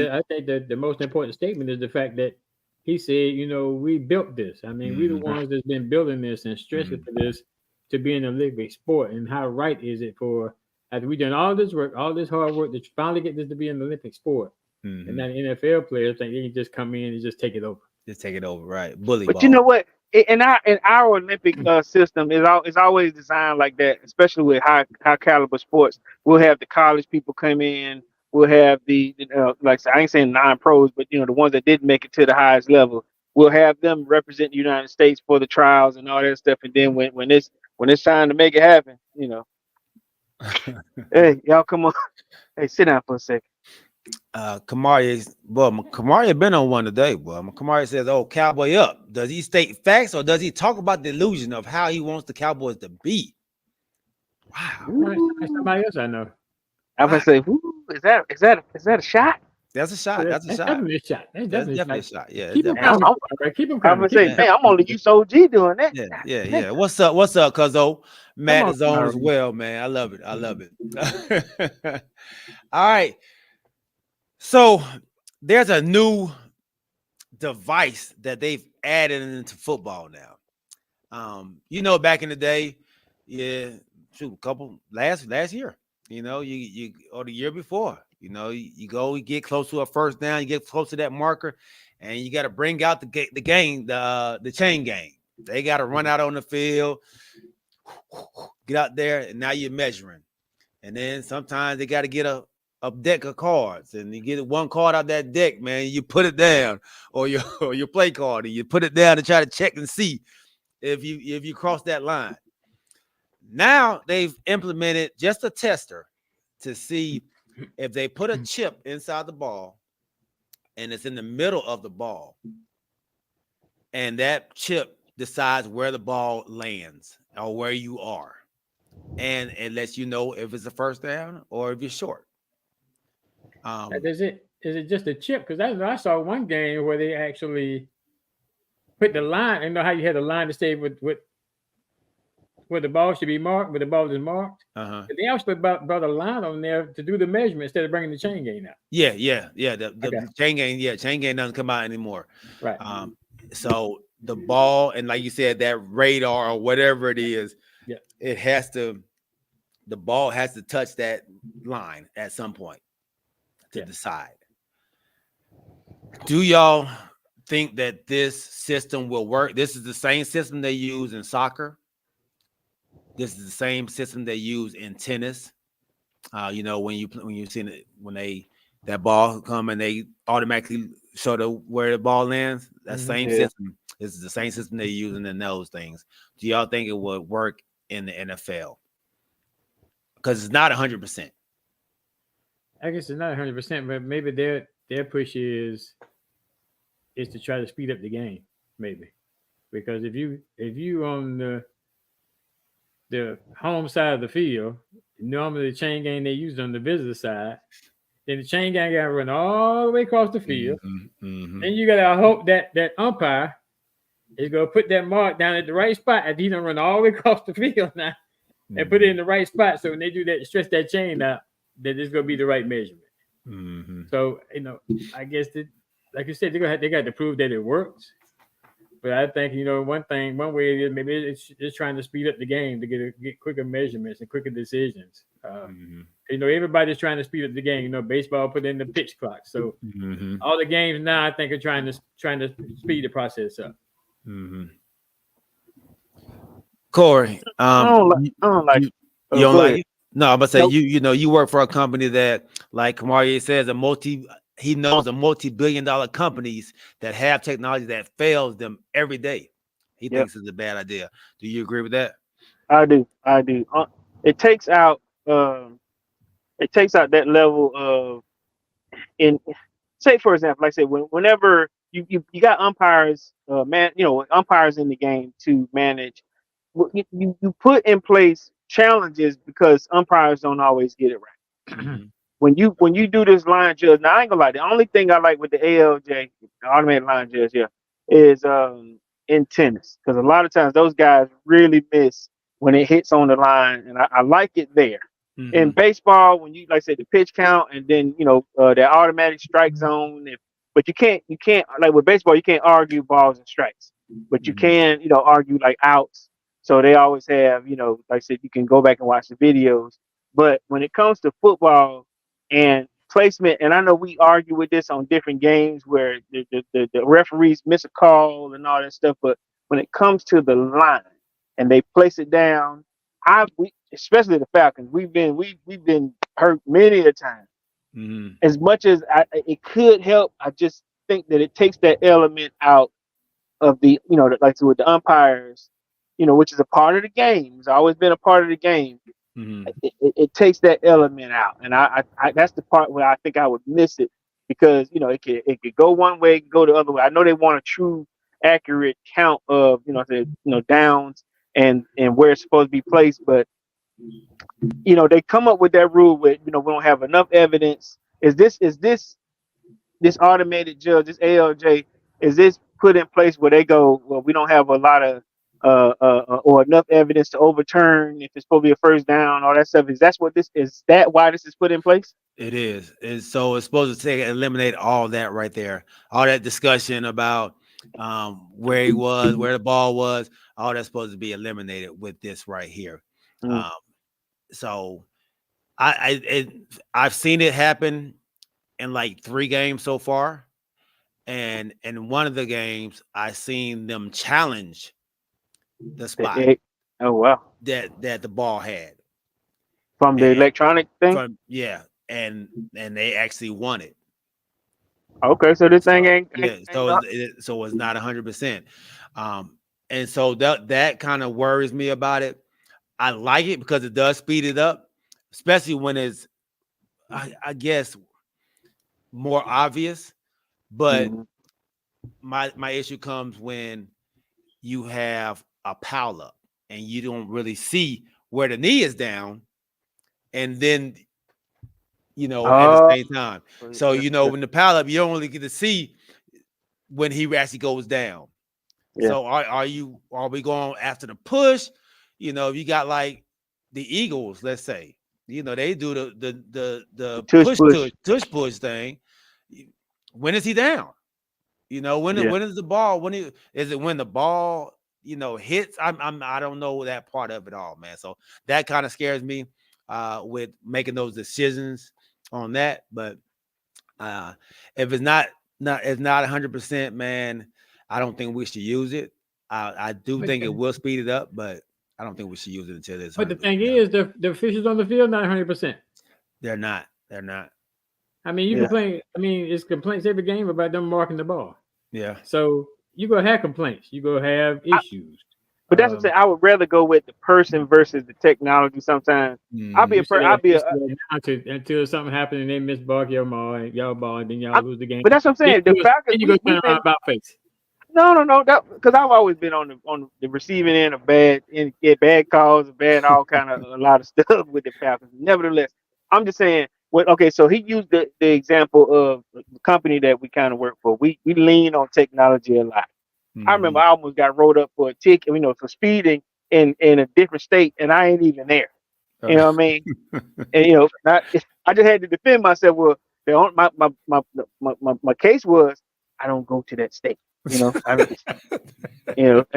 the most important statement is the fact that he said, we built this. I mean, we the ones that's been building this and stressing for this to be an Olympic sport. And how right is it for after we done all this work, all this hard work to finally get this to be an Olympic sport? And then NFL players think they can just come in and just take it over. Just take it over, right? Bully But ball. you know what? In our Olympic system is always designed like that, especially with high caliber sports. We'll have the college people come in. We'll have the like I ain't saying non-pros, but the ones that didn't make it to the highest level. We'll have them represent the United States for the trials and all that stuff. And then when it's time to make it happen, hey, y'all come on. Hey, sit down for a second. Kamari been on one today, boy. Kamari says, "Oh, Cowboy up." Does he state facts or does he talk about the illusion of how he wants the Cowboys to beat? Wow. Somebody else I know. I'm gonna say, is that a shot? That's a shot. That's a shot. Definitely a shot. That's definitely a shot. Yeah. Keep him coming. Keep him coming. I'm gonna say, man, I'm only use OG doing that. Yeah. What's up, Cuzzo? Matt is on as well, man. I love it. All right. So there's a new device that they've added into football now. Back in the day, last year, you or the year before, you go, you get close to a first down, you get close to that marker, and you got to bring out the chain gang. They got to run out on the field, get out there, and now you're measuring. And then sometimes they got to get a deck of cards, and you get one card out that deck, man. You put it down, or your play card, and you put it down to try to check and see if you cross that line. Now they've implemented just a tester to see if they put a chip inside the ball, and it's in the middle of the ball, and that chip decides where the ball lands or where you are, and it lets you know if it's a first down or if you're short. Is it just a chip? Because I saw one game where they actually put the line. You know how you had the line to stay with where the ball should be marked, where the ball is marked. They actually brought a line on there to do the measurement instead of bringing the chain gang out. Yeah. The chain gang doesn't come out anymore. Right. So the ball, and like you said, that radar or whatever it is, the ball has to touch that line at some point. to decide. Do y'all think that this system will work? This is the same system they use in soccer. This is the same system they use in tennis. You know, when you see it, when that ball come and they automatically show where the ball lands. That same system. This is the same system they're using in those things. Do y'all think it would work in the NFL? Because it's not 100%. I guess it's not 100%, but maybe their push is to try to speed up the game, maybe. Because if you on the home side of the field, normally the chain gang they use on the visitor side, then the chain gang got to run all the way across the field. Then you got to hope that umpire is going to put that mark down at the right spot after he don't run all the way across the field now and put it in the right spot. So when they do that, stretch that chain out, that it's going to be the right measurement. So, you know, I guess like you said, they got to prove that it works. But I think, you know, one way it is, maybe it's trying to speed up the game to get quicker measurements and quicker decisions. You know, everybody's trying to speed up the game. You know, baseball put in the pitch clock. So all the games now, I think, are trying to speed the process up. Corey, I don't like it. You don't like it? No, I'm gonna say you work for a company that, like Kamari says, he knows a multi-billion-dollar companies that have technology that fails them every day. He thinks it's a bad idea. Do you agree with that? I do. It takes out that level of say, for example, like I said, whenever you got umpires, umpires in the game to manage, you put in place challenges because umpires don't always get it right. When you do this line judge, now I ain't gonna lie, the only thing I like with the ALJ, the automated line judge, is in tennis, because a lot of times those guys really miss when it hits on the line, and I like it there. In baseball, when you, like I said, the pitch count, and then that automatic strike zone, but you can't like with baseball, you can't argue balls and strikes, but you can argue like outs. So they always have, like I said, you can go back and watch the videos. But when it comes to football and placement, and I know we argue with this on different games where the referees miss a call and all that stuff, but when it comes to the line and they place it down, especially the Falcons, we've been hurt many a time. As much as it could help, I just think that it takes that element out of the, like with the umpires, which is a part of the game. It's always been a part of the game. It takes that element out, and I that's the part where I think I would miss it, because it could go one way, it could go the other way. I know they want a true, accurate count of downs and where it's supposed to be placed, but they come up with that rule with we don't have enough evidence. Is this automated judge, this ALJ, is this put in place where they go, well, we don't have a lot of or enough evidence to overturn if it's supposed to be a first down, all that stuff? Is that why this is put in place? It is. And so it's supposed to eliminate all that right there. All that discussion about where he was, where the ball was, all that's supposed to be eliminated with this right here. So I've seen it happen in like 3 games so far. And in one of the games, I seen them challenge the spot that the ball had from the electronic thing. And they actually won it. Okay, so this thing ain't so it's not 100%. And so that kind of worries me about it. I like it because it does speed it up, especially when it's I guess more obvious. But my issue comes when you have a pile up and you don't really see where the knee is down, and then at the same time. So when the pile up, you don't really get to see when he actually goes down. So are we going after the push? If you got like the Eagles, let's say, they do the push thing. When is he down? When is the ball? When the ball hits? I don't know that part of it all, man. So that kind of scares me with making those decisions on that. But If it's not 100%, man, I don't think we should use it. I do think it will speed it up, but I don't think we should use it until it's. But the thing is, the officials on the field not 100%. They're not. I mean, you complain. I mean, it's complaints every game about them marking the ball. Yeah. So you gonna have complaints. You gonna have issues. But that's what I'm saying. I would rather go with the person versus the technology. Sometimes I'll be until something happens and they misbark your ball and then y'all lose the game. But that's what I'm saying. The Falcons, you go turn around about face. No. Because I've always been on the receiving end of bad calls, all kind of a lot of stuff with the Falcons. Nevertheless, I'm just saying. Okay, so he used the example of the company that we kind of work for. We lean on technology a lot. Mm-hmm. I remember I almost got rolled up for a ticket, for speeding in a different state, and I ain't even there. You know what I mean? And I just had to defend myself. Well, my case was I don't go to that state. And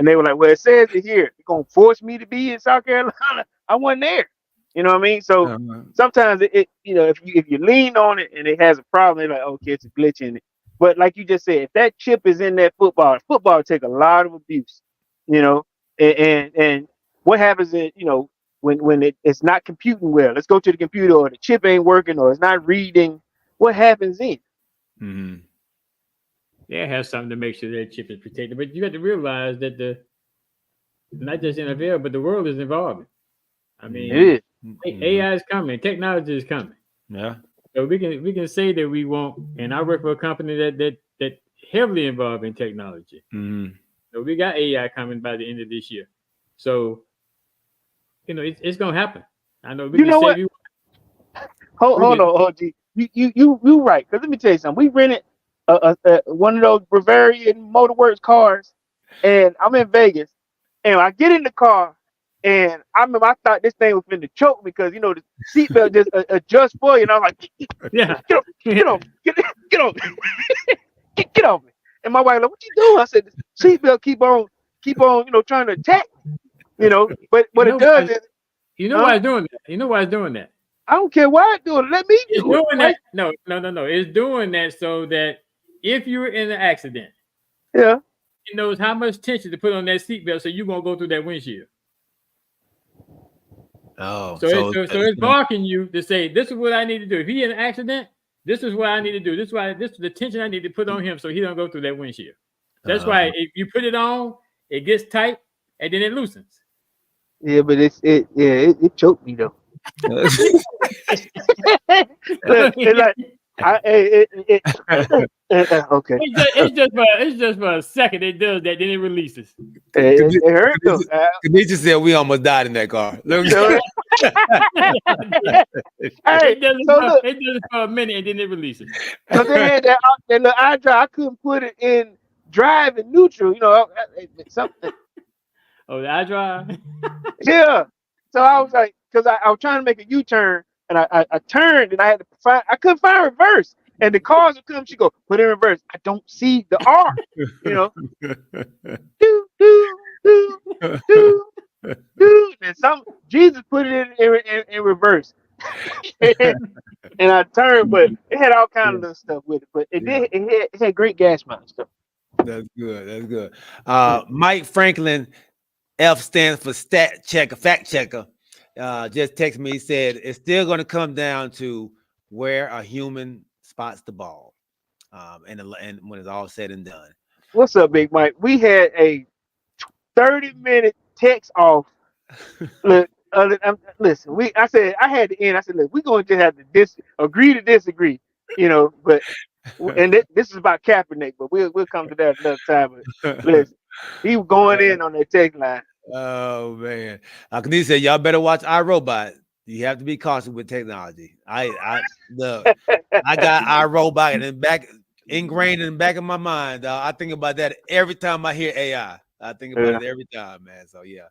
they were like, well, it says it here. You're gonna force me to be in South Carolina. I wasn't there. You know what I mean? So sometimes if you lean on it and it has a problem, they're like, okay, it's a glitch in it. But like you just said, if that chip is in that football take a lot of abuse, and what happens is, when it's not computing well, let's go to the computer, or the chip ain't working, or it's not reading, what happens then? Mm-hmm. Yeah, it has something to make sure that chip is protected. But you have to realize that not just NFL, but the world is evolving. I mean, it is. AI is coming, technology is coming. Yeah. So we can say that we won't. And I work for a company that heavily involved in technology. Mm-hmm. So we got AI coming by the end of this year. So it's gonna happen. I know. Hold on, OG. You right? Because let me tell you something. We rented one of those Bavarian Motorworks cars, and I'm in Vegas, and I get in the car. And I remember I thought this thing was finna choke me because the seatbelt just adjusts for you, and I was like, get off me. And my wife like, what you doing? I said, the seatbelt keep on, trying to attack me. But what it does is, why it's doing that. You know why it's doing that. I don't care why it's doing it. Let me do it. Doing that. No. It's doing that so that if you're in an accident, it knows how much tension to put on that seatbelt, so you won't go through that windshield. Oh, so it's barking you to say, this is what I need to do. If he's in an accident, this is what I need to do. This is the tension I need to put on him so he don't go through that windshield. That's why if you put it on, it gets tight and then it loosens. Yeah, but it choked me though. Okay. It's just for a second. It does that, then it releases. It hurt though. Khadijah said we almost died in that car. It does it for a minute and then it releases. So they had that little iDrive. I couldn't put it in drive and neutral. Something. Oh, the iDrive. Yeah. So I was like, because I was trying to make a U-turn. And I turned and I couldn't find reverse. And the cars would come, she go, put in reverse. I don't see the R, do. And Jesus put it in reverse. and I turned, but it had all kinds of stuff with it. But it had great gas mileage stuff. That's good. Mike Franklin, F stands for fact checker. Just text me. He said it's still going to come down to where a human spots the ball, and when it's all said and done. What's up, Big Mike? We had a 30-minute text off. Look, listen. I said I had to end. I said, look, we're going to have to agree to disagree, But this is about Kaepernick, but we'll come to that another time. But listen, he was going in on that text line. Oh man, Khadijah said y'all better watch iRobot. You have to be cautious with technology. I got iRobot and back ingrained in the back of my mind. I think about that every time I hear AI. I think about it every time, man. So yeah,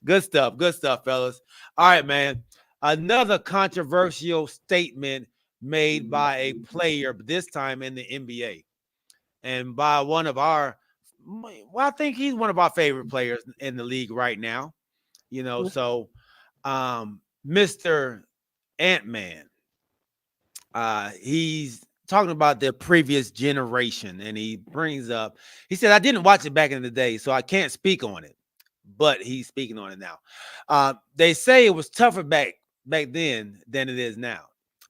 good stuff, fellas. All right, man. Another controversial statement made by a player, but this time in the NBA, and by one of our. Well, I think he's one of our favorite players in the league right now. So Mr. Ant-Man, he's talking about the previous generation, and he brings up, he said, I didn't watch it back in the day, so I can't speak on it, but he's speaking on it now. They say it was tougher back then than it is now,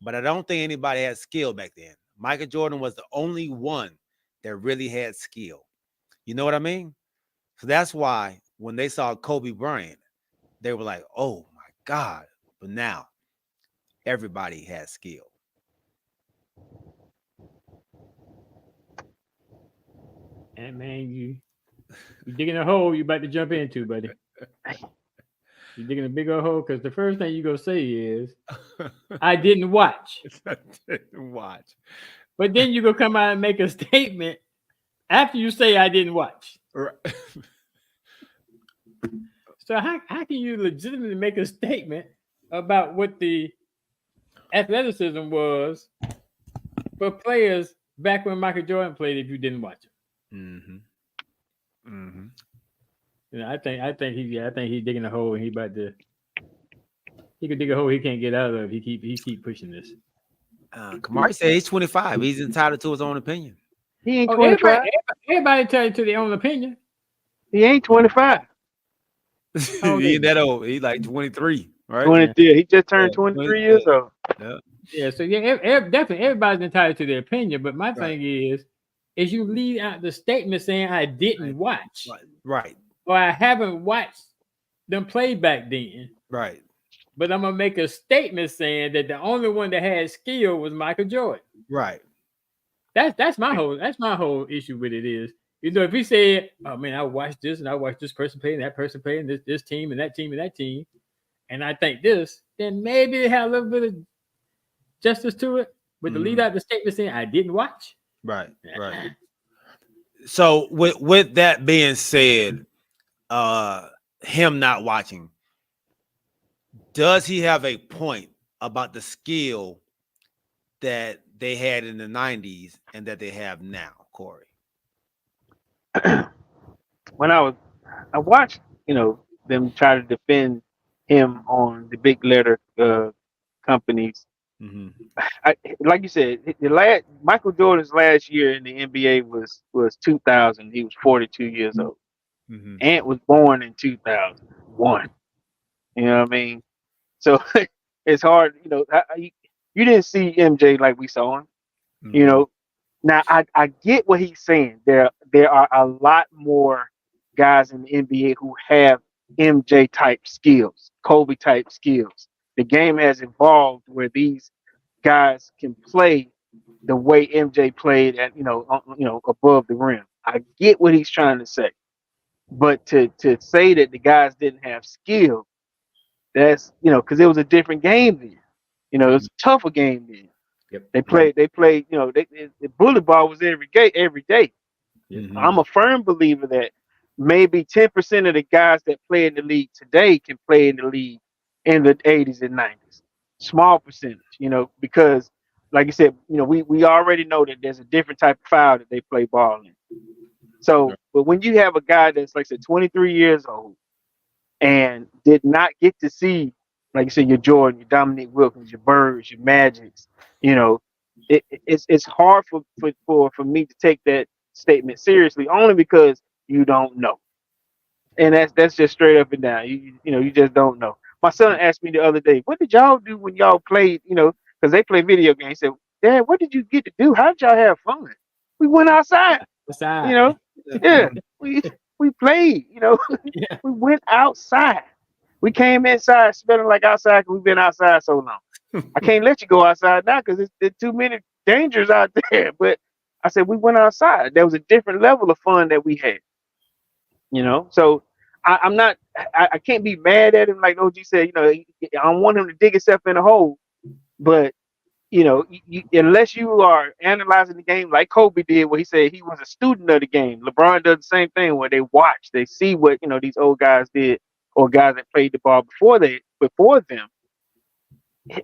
but I don't think anybody had skill back then. Michael Jordan was the only one that really had skill. You know what I mean? So that's why when they saw Kobe Bryant, they were like, oh my God. But now everybody has skill. And man, you digging a hole you about to jump into, buddy. You're digging a big old hole because the first thing you're gonna say is, I didn't watch. I didn't watch. But then you're gonna come out and make a statement after you say I didn't watch. Right. So how can you legitimately make a statement about what the athleticism was for players back when Michael Jordan played if you didn't watch him? Mm-hmm. Mm-hmm. You know, I think he's digging a hole and he could dig a hole he can't get out of. He keep pushing this. Kamari said he's 25. He's entitled to his own opinion. He ain't 25. Everybody tell you to their own opinion. He ain't 25. He ain't that old. He's like 23, right? 23. He just turned 23 years old. Yeah. So definitely everybody's entitled to their opinion. But my thing is you leave out the statement saying I didn't watch, right, or I haven't watched them play back then, right. But I'm gonna make a statement saying that the only one that had skill was Michael Jordan. Right. That's my whole issue with it is, you know, if he said, oh man, I watched this and I watched this person play and that person play and this team and that team and that team, and I think this, then maybe it had a little bit of justice to it. But to lead out the statement saying I didn't watch. Right. Right. So with that being said, him not watching, does he have a point about the skill that they had in the 90s and that they have now, Corey? When I watched, you know, them try to defend him on the big letter companies. Mm-hmm. Like you said, Michael Jordan's last year in the NBA was 2000. He was 42 years old. Mm-hmm. Ant was born in 2001. You know what I mean? So it's hard. You know, you didn't see MJ like we saw him. Mm-hmm. You know, now I get what he's saying. There are a lot more guys in the NBA who have MJ type skills, Kobe type skills. The game has evolved where these guys can play the way MJ played at, you know, above the rim. I get what he's trying to say, but to say that the guys didn't have skill, that's, you know, because it was a different game then. You know, it was a tougher game then. Yep. They played. You know, the bullet ball was every day. Mm-hmm. I'm a firm believer that maybe 10% of the guys that play in the league today can play in the league in the 80s and 90s. Small percentage, you know, because like I said, you know, we already know that there's a different type of foul that they play ball in. So, but when you have a guy that's, like I said, 23 years old and did not get to see, like you said, your Jordan, your Dominique Wilkins, your Birds, your Magics, you know, it's hard for me to take that statement seriously, only because you don't know. And that's just straight up and down. You know, you just don't know. My son asked me the other day, what did y'all do when y'all played, you know, because they play video games. He said, Dad, what did you get to do? How did y'all have fun? We went outside. You know, yeah, we played, you know, we went outside. We came inside smelling like outside because we've been outside so long. I can't let you go outside now because there's too many dangers out there. But I said, we went outside. There was a different level of fun that we had, you know? So I can't be mad at him. Like OG said, you know, I don't want him to dig himself in a hole, but you know, unless you are analyzing the game like Kobe did, where he said he was a student of the game. LeBron does the same thing where they watch, they see what, you know, these old guys did, or guys that played the ball before them.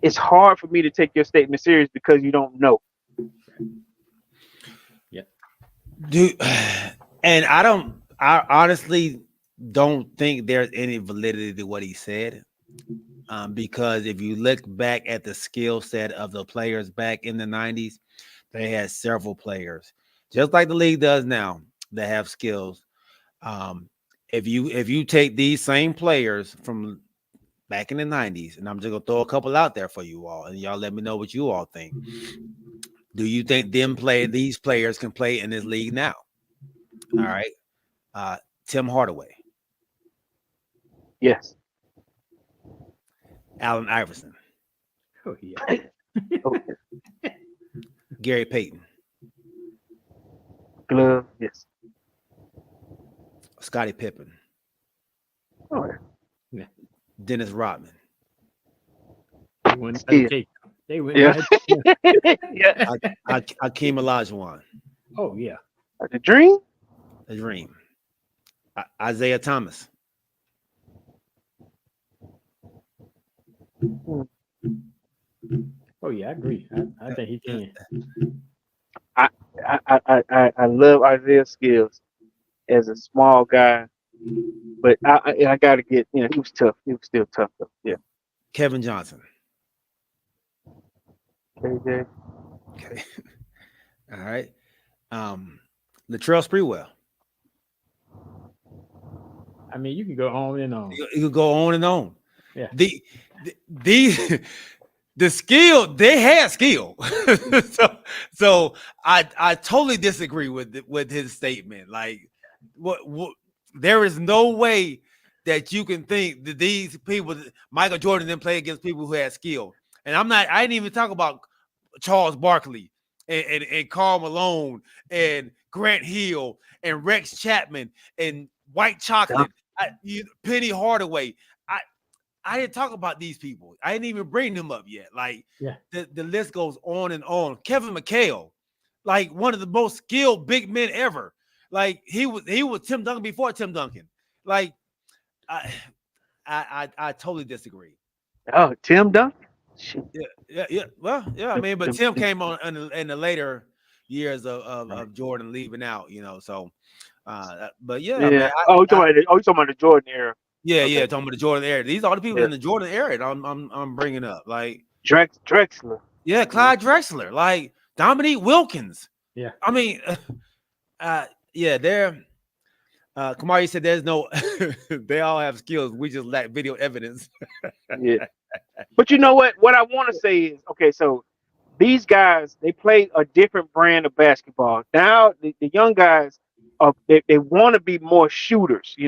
It's hard for me to take your statement serious because you don't know. Yeah, dude, and I honestly don't think there's any validity to what he said. Because if you look back at the skill set of the players back in the 90s, They had several players, just like the league does now, that have skills. If you take these same players from back in the 90s, and I'm just gonna throw a couple out there for you all, and y'all let me know what you all think. Do you think these players can play in this league now? All right. Tim Hardaway. Yes. Allen Iverson. Oh yeah. Okay. Gary Payton. Glove. Yes. Scottie Pippen. All right. Dennis Rodman. They wouldn't Yeah. take. They wouldn't. Yeah. Yeah. Hakeem Olajuwon. Oh yeah. The Dream. The Dream. Isaiah Thomas. Oh yeah. I agree. I think he can. I love Isaiah's skills as a small guy, but I gotta get, he was tough. He was still tough though. Yeah. Kevin Johnson. KJ. Okay. All right. Latrell Sprewell. I mean, you can go on and on. You can go on and on. Yeah. The skill, they had skill. so I totally disagree with his statement. Like, what there is no way that you can think that these people, Michael Jordan, didn't play against people who had skill. And I didn't even talk about Charles Barkley and Karl Malone and Grant Hill and Rex Chapman and White Chocolate, Penny Hardaway. I didn't talk about these people. I didn't even bring them up yet. Like, yeah, the list goes on and on. Kevin McHale, like one of the most skilled big men ever. Like he was Tim Duncan before Tim Duncan. Like, I totally disagree. Oh, Tim Duncan. Yeah. Well, yeah. I mean, but Tim came on in the later years of Jordan leaving out. So, but yeah. I mean, you're talking about the Jordan era. Yeah, Okay. yeah, talking about the Jordan era. These are the people in the Jordan era that I'm bringing up. Like Drexler. Yeah, Clyde Drexler, like Dominique Wilkins. Yeah. I mean, they're Kamari said there's no they all have skills. We just lack video evidence. Yeah. But you know what? What I want to say is, okay, so these guys, they play a different brand of basketball. Now the young guys they want to be more shooters. They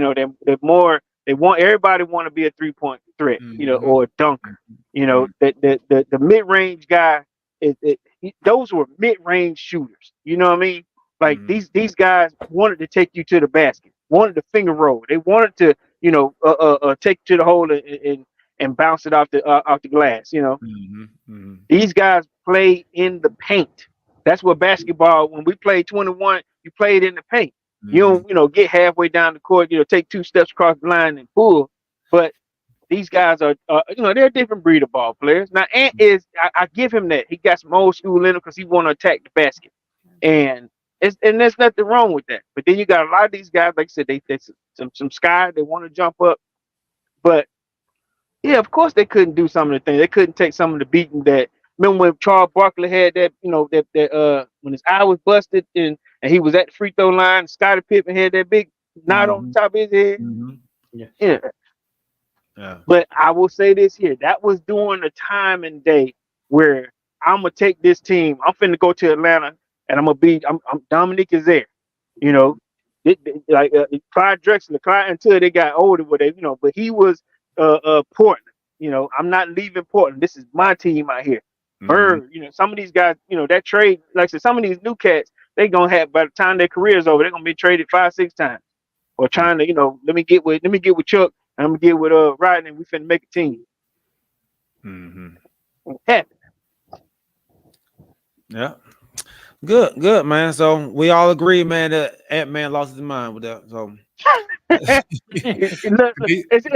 want everybody want to be a 3-point threat, or a dunker. The mid-range guy those were mid-range shooters. You know what I mean? Like these guys wanted to take you to the basket, wanted to finger roll. They wanted to, take you to the hole and bounce it off the glass. These guys play in the paint. That's what basketball. When we played 21, you played in the paint. You don't, get halfway down the court, take 2 steps across the line and pull. But these guys are, they're a different breed of ball players. Now, Ant I give him that. He got some old school in him because he want to attack the basket, and there's nothing wrong with that. But then you got a lot of these guys, like I said, they some sky. They want to jump up, but yeah, of course they couldn't do some of the things. They couldn't take some of the beating that. Remember when Charles Barkley had that, when his eye was busted and he was at the free throw line, Scottie Pippen had that big knot on the top of his head. Yeah. But I will say this here. That was during a time and day where I'm going to take this team. I'm finna go to Atlanta and I'm Dominique is there. Clyde Drexler, until they got older, but he was Portland. I'm not leaving Portland. This is my team out here. Bird, some of these guys, that trade, like I said, some of these new cats, they gonna have, by the time their career's over, they're gonna be traded 5-6 times, or trying to, let me get with Chuck, and I'm gonna get with Rodney, and we finna make a team. Yeah, good, man. So we all agree, man, that Ant-Man lost his mind with that. So it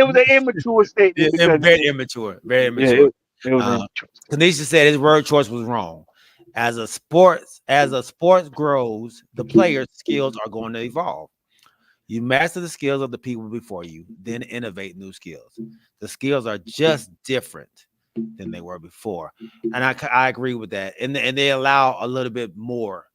was an immature statement. Very immature. Yeah, Kanisha said his word choice was wrong. As a sports grows, the players' skills are going to evolve. You master the skills of the people before you, then innovate new skills. The skills are just different. than they were before, and I agree with that. And they allow a little bit more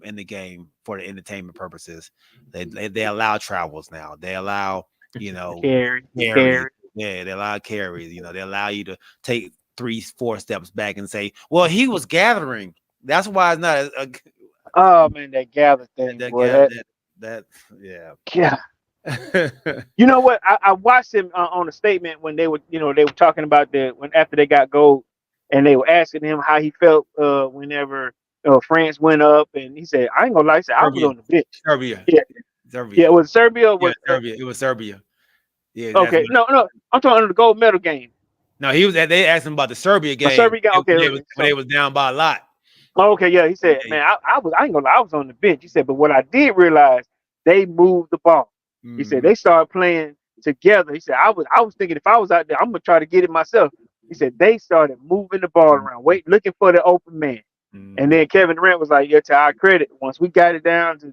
in the game for the entertainment purposes. They allow travels now. They allow Carry. carries. Yeah, they allow carries. They allow you to take 3-4 steps back and say, "Well, he was gathering." That's why it's not Oh man, that gather thing, boy. Yeah. Yeah. You know what? I watched him on a statement when they were talking about when after they got gold, and they were asking him how he felt whenever France went up, and he said, "I ain't gonna lie, I said I was on the bench." Serbia. Yeah, Serbia. yeah. Was Serbia? Or was Serbia? It was Serbia. Yeah. Okay. No. I'm talking about the gold medal game. No, he was. They asked him about the Serbia game. Serbia game. Okay. When they was down by a lot. Okay. Yeah. He said, "Man, I ain't gonna lie, I was on the bench." He said, "But what I did realize, they moved the ball." He said they started playing together. He said I was thinking if I was out there, I'm gonna try to get it myself. He said they started moving the ball around, looking for the open man. And then Kevin Durant was like, "Yeah, to our credit, once we got it down to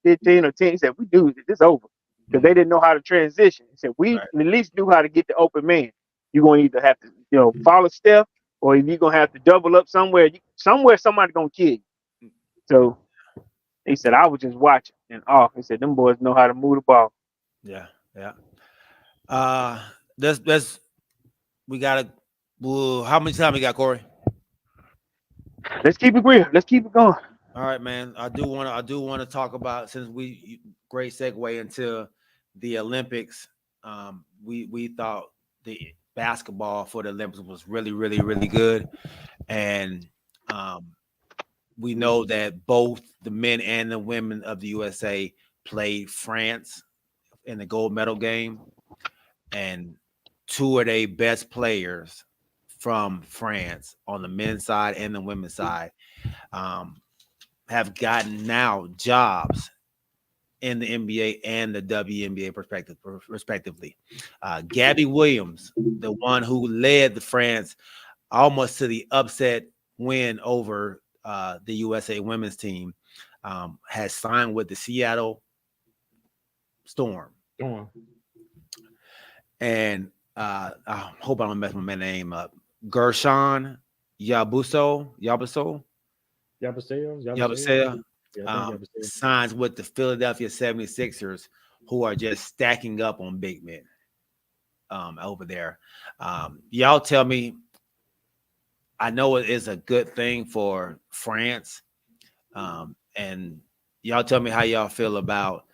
15 or 10, he said we do this over because they didn't know how to transition." He said we at least knew how to get the open man. You're gonna either have to follow Steph, or you're gonna have to double up somewhere. Somebody gonna kill you. So he said I was just watching and off. He said them boys know how to move the ball. Yeah. That's we gotta. How much time we got, Corey? Let's keep it real. Let's keep it going. All right, man. I do want to talk about, since great segue into the Olympics. We thought the basketball for the Olympics was really, really, really good, and we know that both the men and the women of the USA played France in the gold medal game, and two of their best players from France on the men's side and the women's side have gotten now jobs in the NBA and the WNBA respectively. Gabby Williams, the one who led the France almost to the upset win over the USA women's team, has signed with the Seattle Storm. And I hope I don't mess my name up. Gershon Yabusele signs with the Philadelphia 76ers, who are just stacking up on big men over there. Y'all tell me, I know it is a good thing for France, and y'all tell me how y'all feel about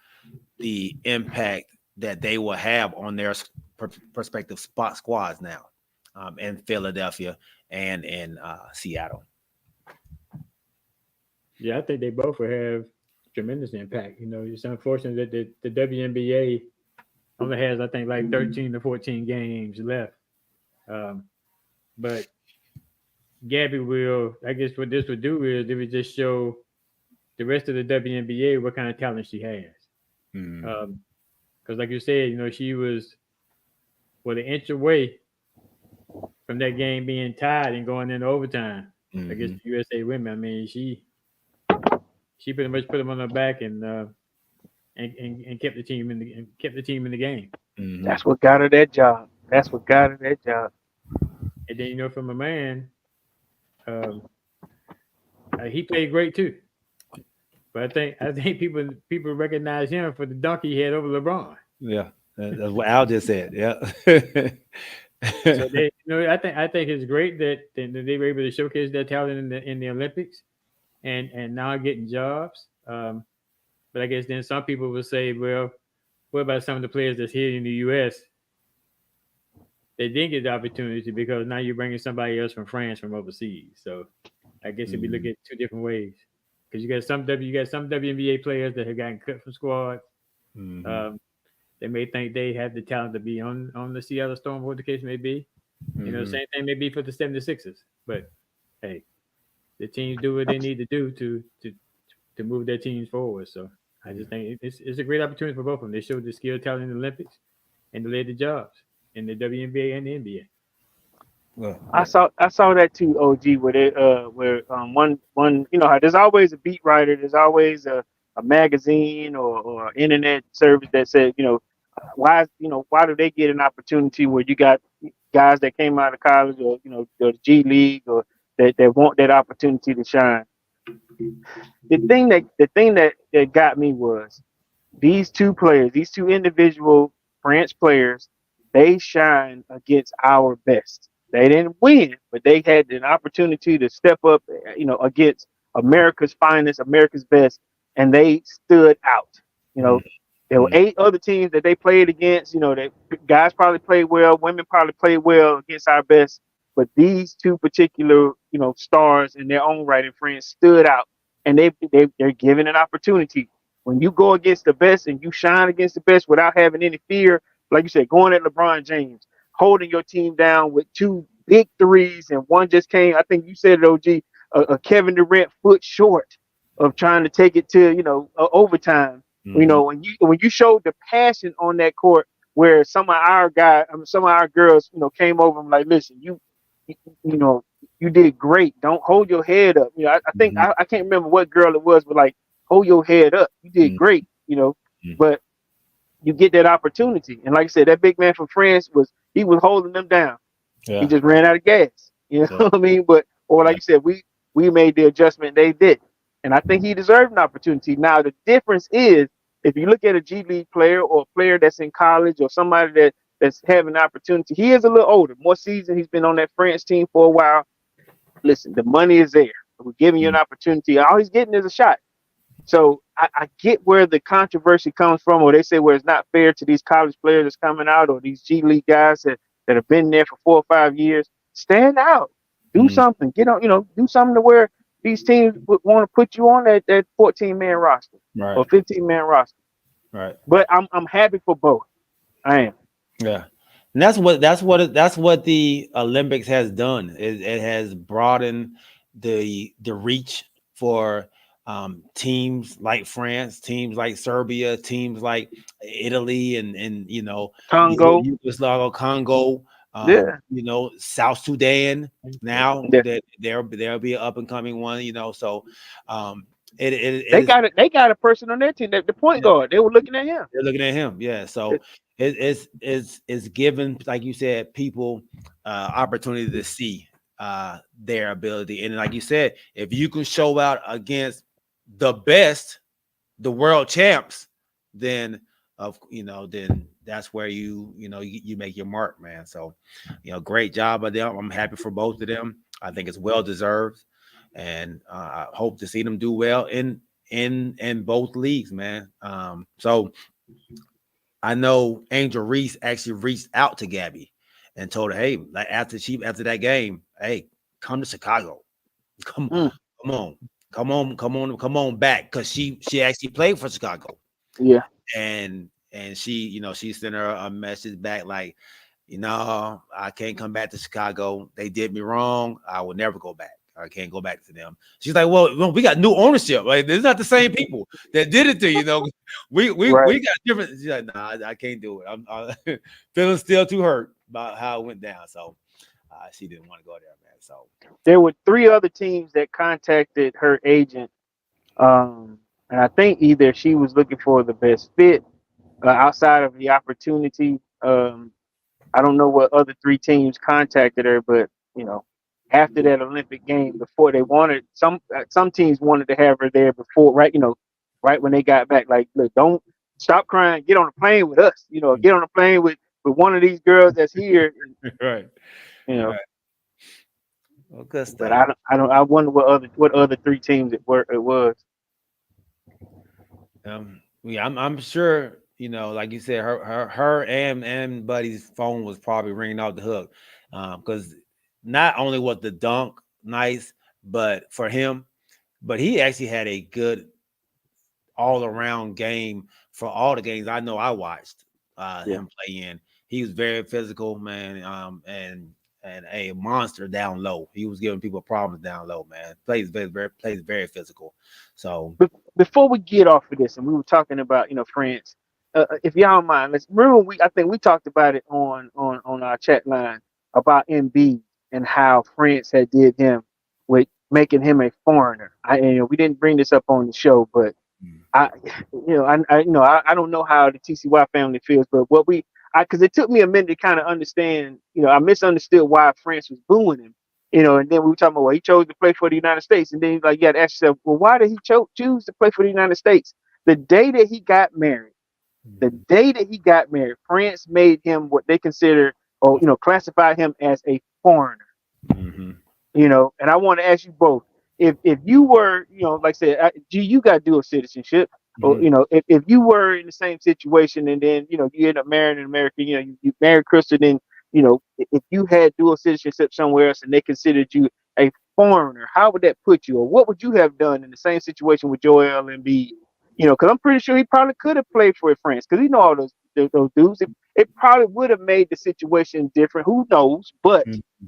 the impact that they will have on their prospective squads now in Philadelphia and in Seattle. Yeah, I think they both will have tremendous impact. It's unfortunate that the WNBA only has, I think, like 13 to 14 games left. But Gabby will, I guess what this would do is it would just show the rest of the WNBA what kind of talent she has. Because like you said, she was an inch away from that game being tied and going into overtime against the USA women. I mean, she pretty much put them on her back and kept the team in the game. That's what got her that job. And then from a man, he played great too. But I think people recognize him for the dunk he had over LeBron. Yeah, that's what Al just said. Yeah. So I think it's great that they were able to showcase their talent in the Olympics, and now getting jobs. But I guess then some people will say, well, what about some of the players that's here in the U.S.? They didn't get the opportunity because now you're bringing somebody else from France from overseas. So I guess if you look at two different ways, because you got some WNBA players that have gotten cut from squads. They may think they have the talent to be on the Seattle Storm, what the case may be. Same thing may be for the 76ers. But hey, the teams do what they need to do to move their teams forward. So I just think it's a great opportunity for both of them. They showed the skill, talent in the Olympics, and they led the jobs in the WNBA and the NBA. Well, I saw that too, OG, where one how there's always a beat writer, there's always a magazine or internet service that said, why do they get an opportunity where you got guys that came out of college or the G League or that want that opportunity to shine. The thing that got me was these two individual France players, they shine against our best. They didn't win, but they had an opportunity to step up, against America's finest, America's best, and they stood out. There were 8 other teams that they played against. That guys probably played well, women probably played well against our best, but these two particular, stars in their own right in France stood out, and they're given an opportunity. When you go against the best and you shine against the best without having any fear, like you said, going at LeBron James, holding your team down with 2 big threes, and one just came. I think you said it, OG. A Kevin Durant foot short of trying to take it to overtime. Mm-hmm. When you showed the passion on that court, where some of our girls, came over and like, listen, you did great. Don't hold your head up. I think I can't remember what girl it was, but like, hold your head up. You did great. But you get that opportunity, and like I said, that big man from France was holding them down. Yeah. He just ran out of gas. You know Yeah. what I mean? But like you said, we made the adjustment they did. And I think he deserved an opportunity. Now, the difference is, if you look at a G League player or a player that's in college or somebody that's having an opportunity, he is a little older, more seasoned. He's been on that France team for a while. Listen, the money is there. We're giving you an opportunity. All he's getting is a shot. So I get where the controversy comes from, or they say where it's not fair to these college players that's coming out, or these G League guys that have been there for 4 or 5 years. Stand out. Do something. Get on, do something to where these teams would want to put you on that 14-man roster, Right. or 15-man roster. Right. But I'm happy for both. I am. Yeah. And that's what the Olympics has done. It has broadened the reach for teams like France, teams like Serbia, teams like Italy, and Congo. Congo. South Sudan now that there'll be an up and coming one. So they got a person on their team, the point guard. They were looking at him. They're looking at him. Yeah. So it's given, like you said, people opportunity to see their ability. And like you said, if you can show out against the best, the world champs, then that's where you make your mark, man. So, great job by them. I'm happy for both of them. I think it's well deserved, and I hope to see them do well in both leagues, man. So I know Angel Reese actually reached out to Gabby and told her, hey, like after that game, hey, come to Chicago. Come on back, because she actually played for Chicago. Yeah. And she sent her a message back like, I can't come back to Chicago. They did me wrong. I will never go back. I can't go back to them. She's like, well, we got new ownership. Like, it's not the same people that did it to you. We got different. She's like, nah, I can't do it. I'm feeling still too hurt about how it went down. So she didn't want to go there, man. So there were 3 other teams that contacted her agent, and I think either she was looking for the best fit outside of the opportunity. I don't know what other 3 teams contacted her, but after that Olympic game, before they wanted some teams wanted to have her there before, right when they got back. Like, look, don't stop crying. Get on a plane with us. Get on a plane with one of these girls that's here. Right. Right. Well, good stuff. But I wonder what other 3 teams it was. Yeah, I'm sure. Like you said, her and Buddy's phone was probably ringing off the hook, because not only was the dunk nice, but for him, but he actually had a good all-around game for all the games I know I watched him play in. He was very physical, man, and a monster down low. He was giving people problems down low, man. Plays very physical. So before we get off of this, and we were talking about France. If y'all don't mind, let's remember I think we talked about it on our chat line about Embiid and how France had did him with making him a foreigner. We didn't bring this up on the show, but I don't know how the TCY family feels, but because it took me a minute to kind of understand. I misunderstood why France was booing him. And then we were talking about, well, he chose to play for the United States, and then you got to ask yourself, well, why did he choose to play for the United States? The day that he got married, France made him what they consider, or classified him as a foreigner. Mm-hmm. And I want to ask you both, if you were, like I said, you got dual citizenship. Mm-hmm. Or, if you were in the same situation, and then you end up marrying an American, you married Crystal, then if you had dual citizenship somewhere else and they considered you a foreigner, how would that put you, or what would you have done in the same situation with Joel Embiid? Because I'm pretty sure he probably could have played for France, because all those dudes. It probably would have made the situation different. Who knows? But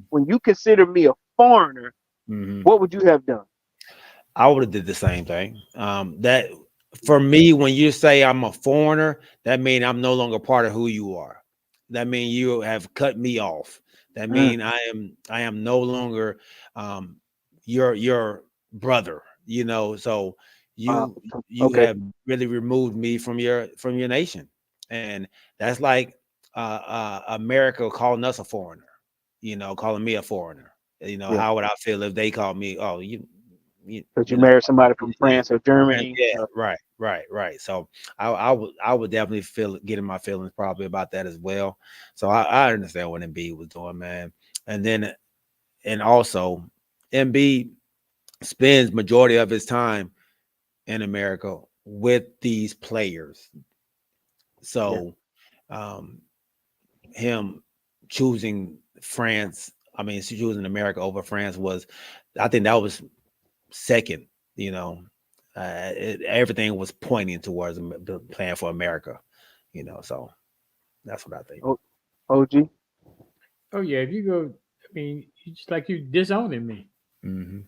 when you consider me a foreigner, what would you have done? I would have did the same thing. That for me, when you say I'm a foreigner, that means I'm no longer part of who you are. That means you have cut me off. That means I am no longer your brother. So you have really removed me from your nation, and that's like America calling us a foreigner. Calling me a foreigner. How would I feel if they called me? Oh, you married somebody from France or Germany. Yeah, right. So I would definitely getting my feelings probably about that as well. So I understand what Embiid was doing, man. And also Embiid spends majority of his time in America with these players. So him choosing choosing America over France I think that was second. Everything was pointing towards the plan for America. So that's what I think. OG. Oh yeah, if you go, it's like you disowning me. Mm-hmm.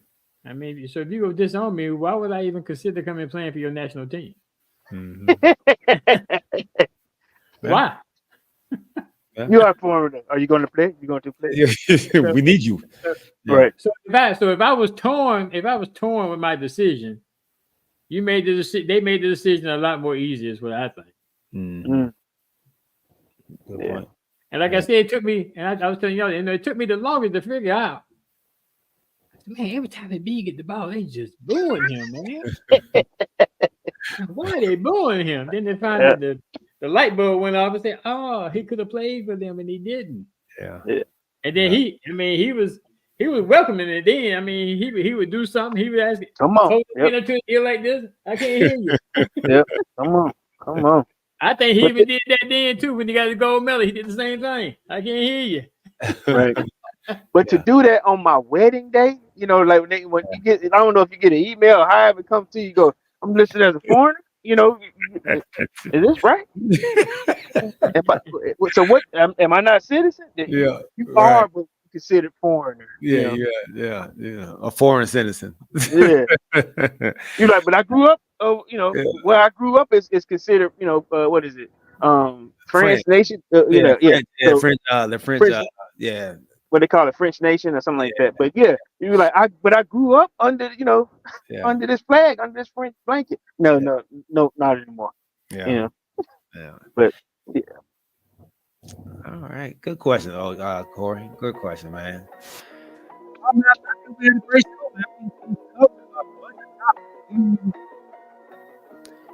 So if you go disown me, why would I even consider coming playing for your national team? Mm-hmm. Why? You are foreigner. Are you going to play? You going to play? We need you. Right. So if I was torn with my decision, they made the decision a lot more easier, is what I think. Mm-hmm. Good point. And like I said, it took me, and I was telling y'all, it took me the longest to figure out. Man, every time the B get the ball, they just booing him, man. Why are they booing him? Then they find out the light bulb went off and said, "Oh, he could have played for them, and he didn't." Yeah. And then he was welcoming it. Then he would do something. He would ask, "Come on, to an ear like this. I can't hear you." Come on. I think he even did that then too when he got the gold medal. He did the same thing. I can't hear you. Right. But to do that on my wedding day, like when you get, I don't know if you get an email or however it comes to you, go, I'm listed as a foreigner. Is this right? So what? Am I not citizen? Yeah, you are, but considered foreigner. Yeah. A foreign citizen. Yeah. You're like, but I grew up. Where I grew up is considered. What is it? French nation. The French. What they call it, French nation or something like that. But you're like, I grew up under, under this flag, under this French blanket. No, not anymore. Yeah. But all right, good question, Corey. Good question, man.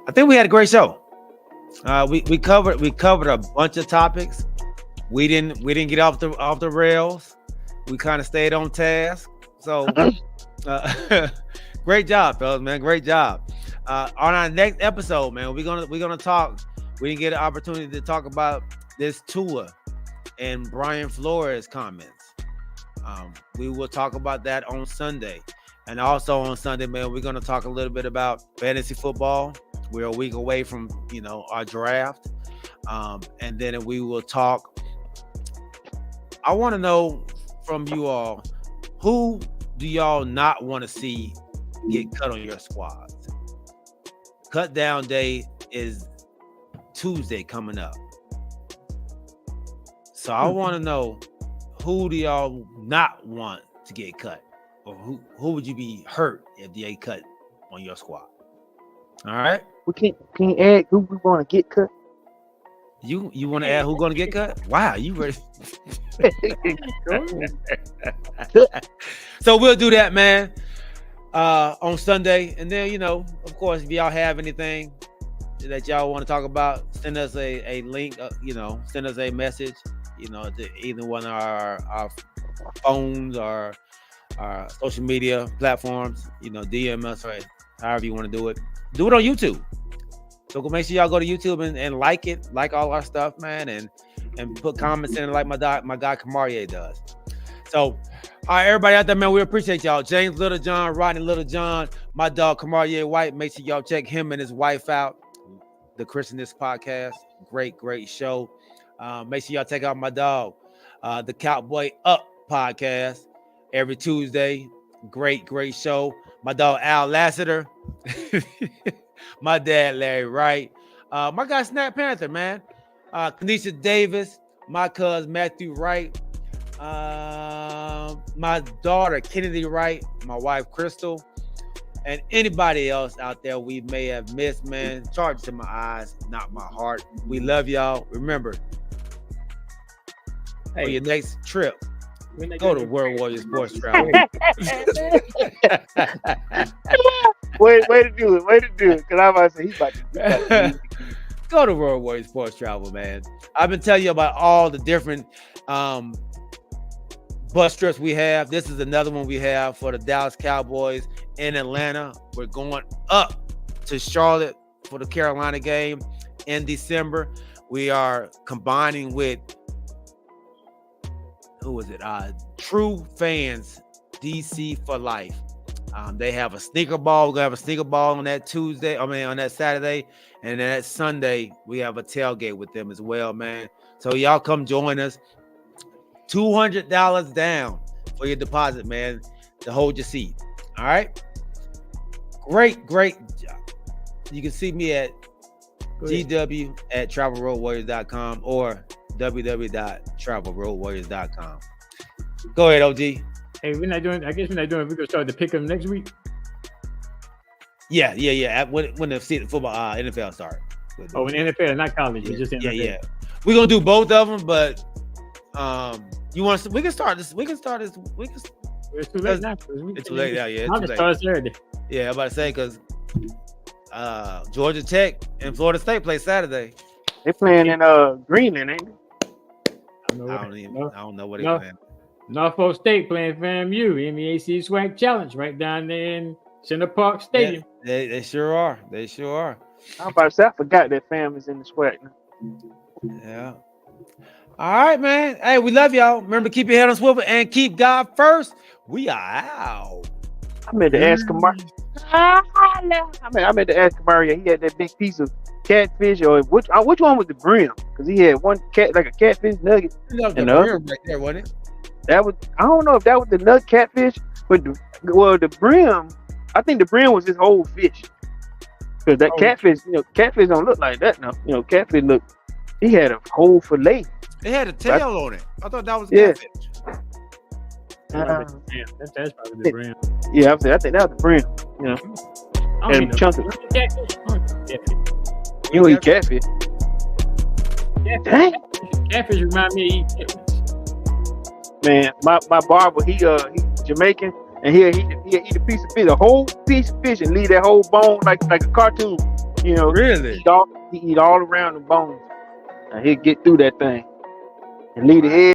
I think we had a great show. We covered a bunch of topics. We didn't get off the rails. We kind of stayed on task. So great job, fellas, man. Great job. On our next episode, man, we're gonna talk. We didn't get an opportunity to talk about this Tua and Brian Flores comments. We will talk about that on Sunday. And also on Sunday, man, we're gonna talk a little bit about fantasy football. We're a week away from our draft. And then we will talk. I want to know from you all, who do y'all not want to see get cut on your squads? Cut down day is Tuesday coming up. So I want to know, who do y'all not want to get cut? Or who would you be hurt if they cut on your squad? All right. We can you add who we want to get cut? You want to add who's gonna get cut? Wow, you ready? So we'll do that, man. On Sunday, and then of course, if y'all have anything that y'all want to talk about, send us a link. Send us a message. To either one of our phones or our social media platforms. DM us or however you want to do it. Do it on YouTube. So make sure y'all go to YouTube and like it, like all our stuff, man, and put comments in it like my guy Kamarie does. So, all right, everybody out there, man, we appreciate y'all. James Littlejohn, Rodney Littlejohn, my dog Kamarie White. Make sure y'all check him and his wife out. The Christianist Podcast, great show. Make sure y'all check out my dog, the Cowboy Up Podcast, every Tuesday. Great show. My dog Al Lassiter. My dad, Larry Wright. My guy, Snap Panther, man. Kanisha Davis. My cousin, Matthew Wright. My daughter, Kennedy Wright. My wife, Crystal. And anybody else out there we may have missed, man. Charge it to my eyes, not my heart. We love y'all. Remember, for your next trip, go to World Warrior Sports Travel. Way to do it. Because I'm about to say he's about to do it. Go to World Warrior Sports Travel, man. I've been telling you about all the different bus trips we have. This is another one we have for the Dallas Cowboys in Atlanta. We're going up to Charlotte for the Carolina game in December. We are combining with True Fans DC for Life. They have a sneaker ball. We're gonna have a sneaker ball on that on that Saturday, and then that Sunday we have a tailgate with them as well, man. So y'all come join us. $200 down for your deposit, man, to hold your seat. All right. Great job. You can see me at gw@travelroadwarriors.com or www.travelroadwarriors.com. Go ahead, OG. Hey, we're not doing. We're gonna start the pick 'em next week. Yeah. When the football NFL start. Oh, in NFL, not college. Yeah, Just NFL. yeah. We're gonna do both of them, but you want to? We can start this. It's too late now. It's too late now. Yeah, I'll just start Saturday. Yeah, I'm about to say because Georgia Tech and Florida State play Saturday. They playing in Greenland, ain't they? I don't know what they're playing. Norfolk State playing FAMU, MEAC Swag Challenge right down there in Center Park Stadium. Yeah, they sure are. I'm about to say, I forgot that fam is in the SWAC now. Yeah. All right, man. Hey, we love y'all. Remember to keep your head on swivel and keep God first. We are out. I meant to ask Kamarie. I meant to ask Kamarie. He had that big piece of catfish, or which one was the brim? Because he had one like a catfish nugget. The brim right there, wasn't it? That was, I don't know if that was the nut catfish, but the brim, I think the brim was his whole fish. Because that catfish, catfish don't look like that now. Catfish he had a whole fillet. It had a tail on it. I thought that was catfish. That's probably the brim. Yeah, I think that was the brim. And chunky. You eat catfish. Dang. Catfish remind me of eating catfish. Man, my barber, he's Jamaican, and he'll eat a piece of fish, a whole piece of fish, and leave that whole bone like a cartoon. Really? He eat all around the bones, and he'll get through that thing and leave the head.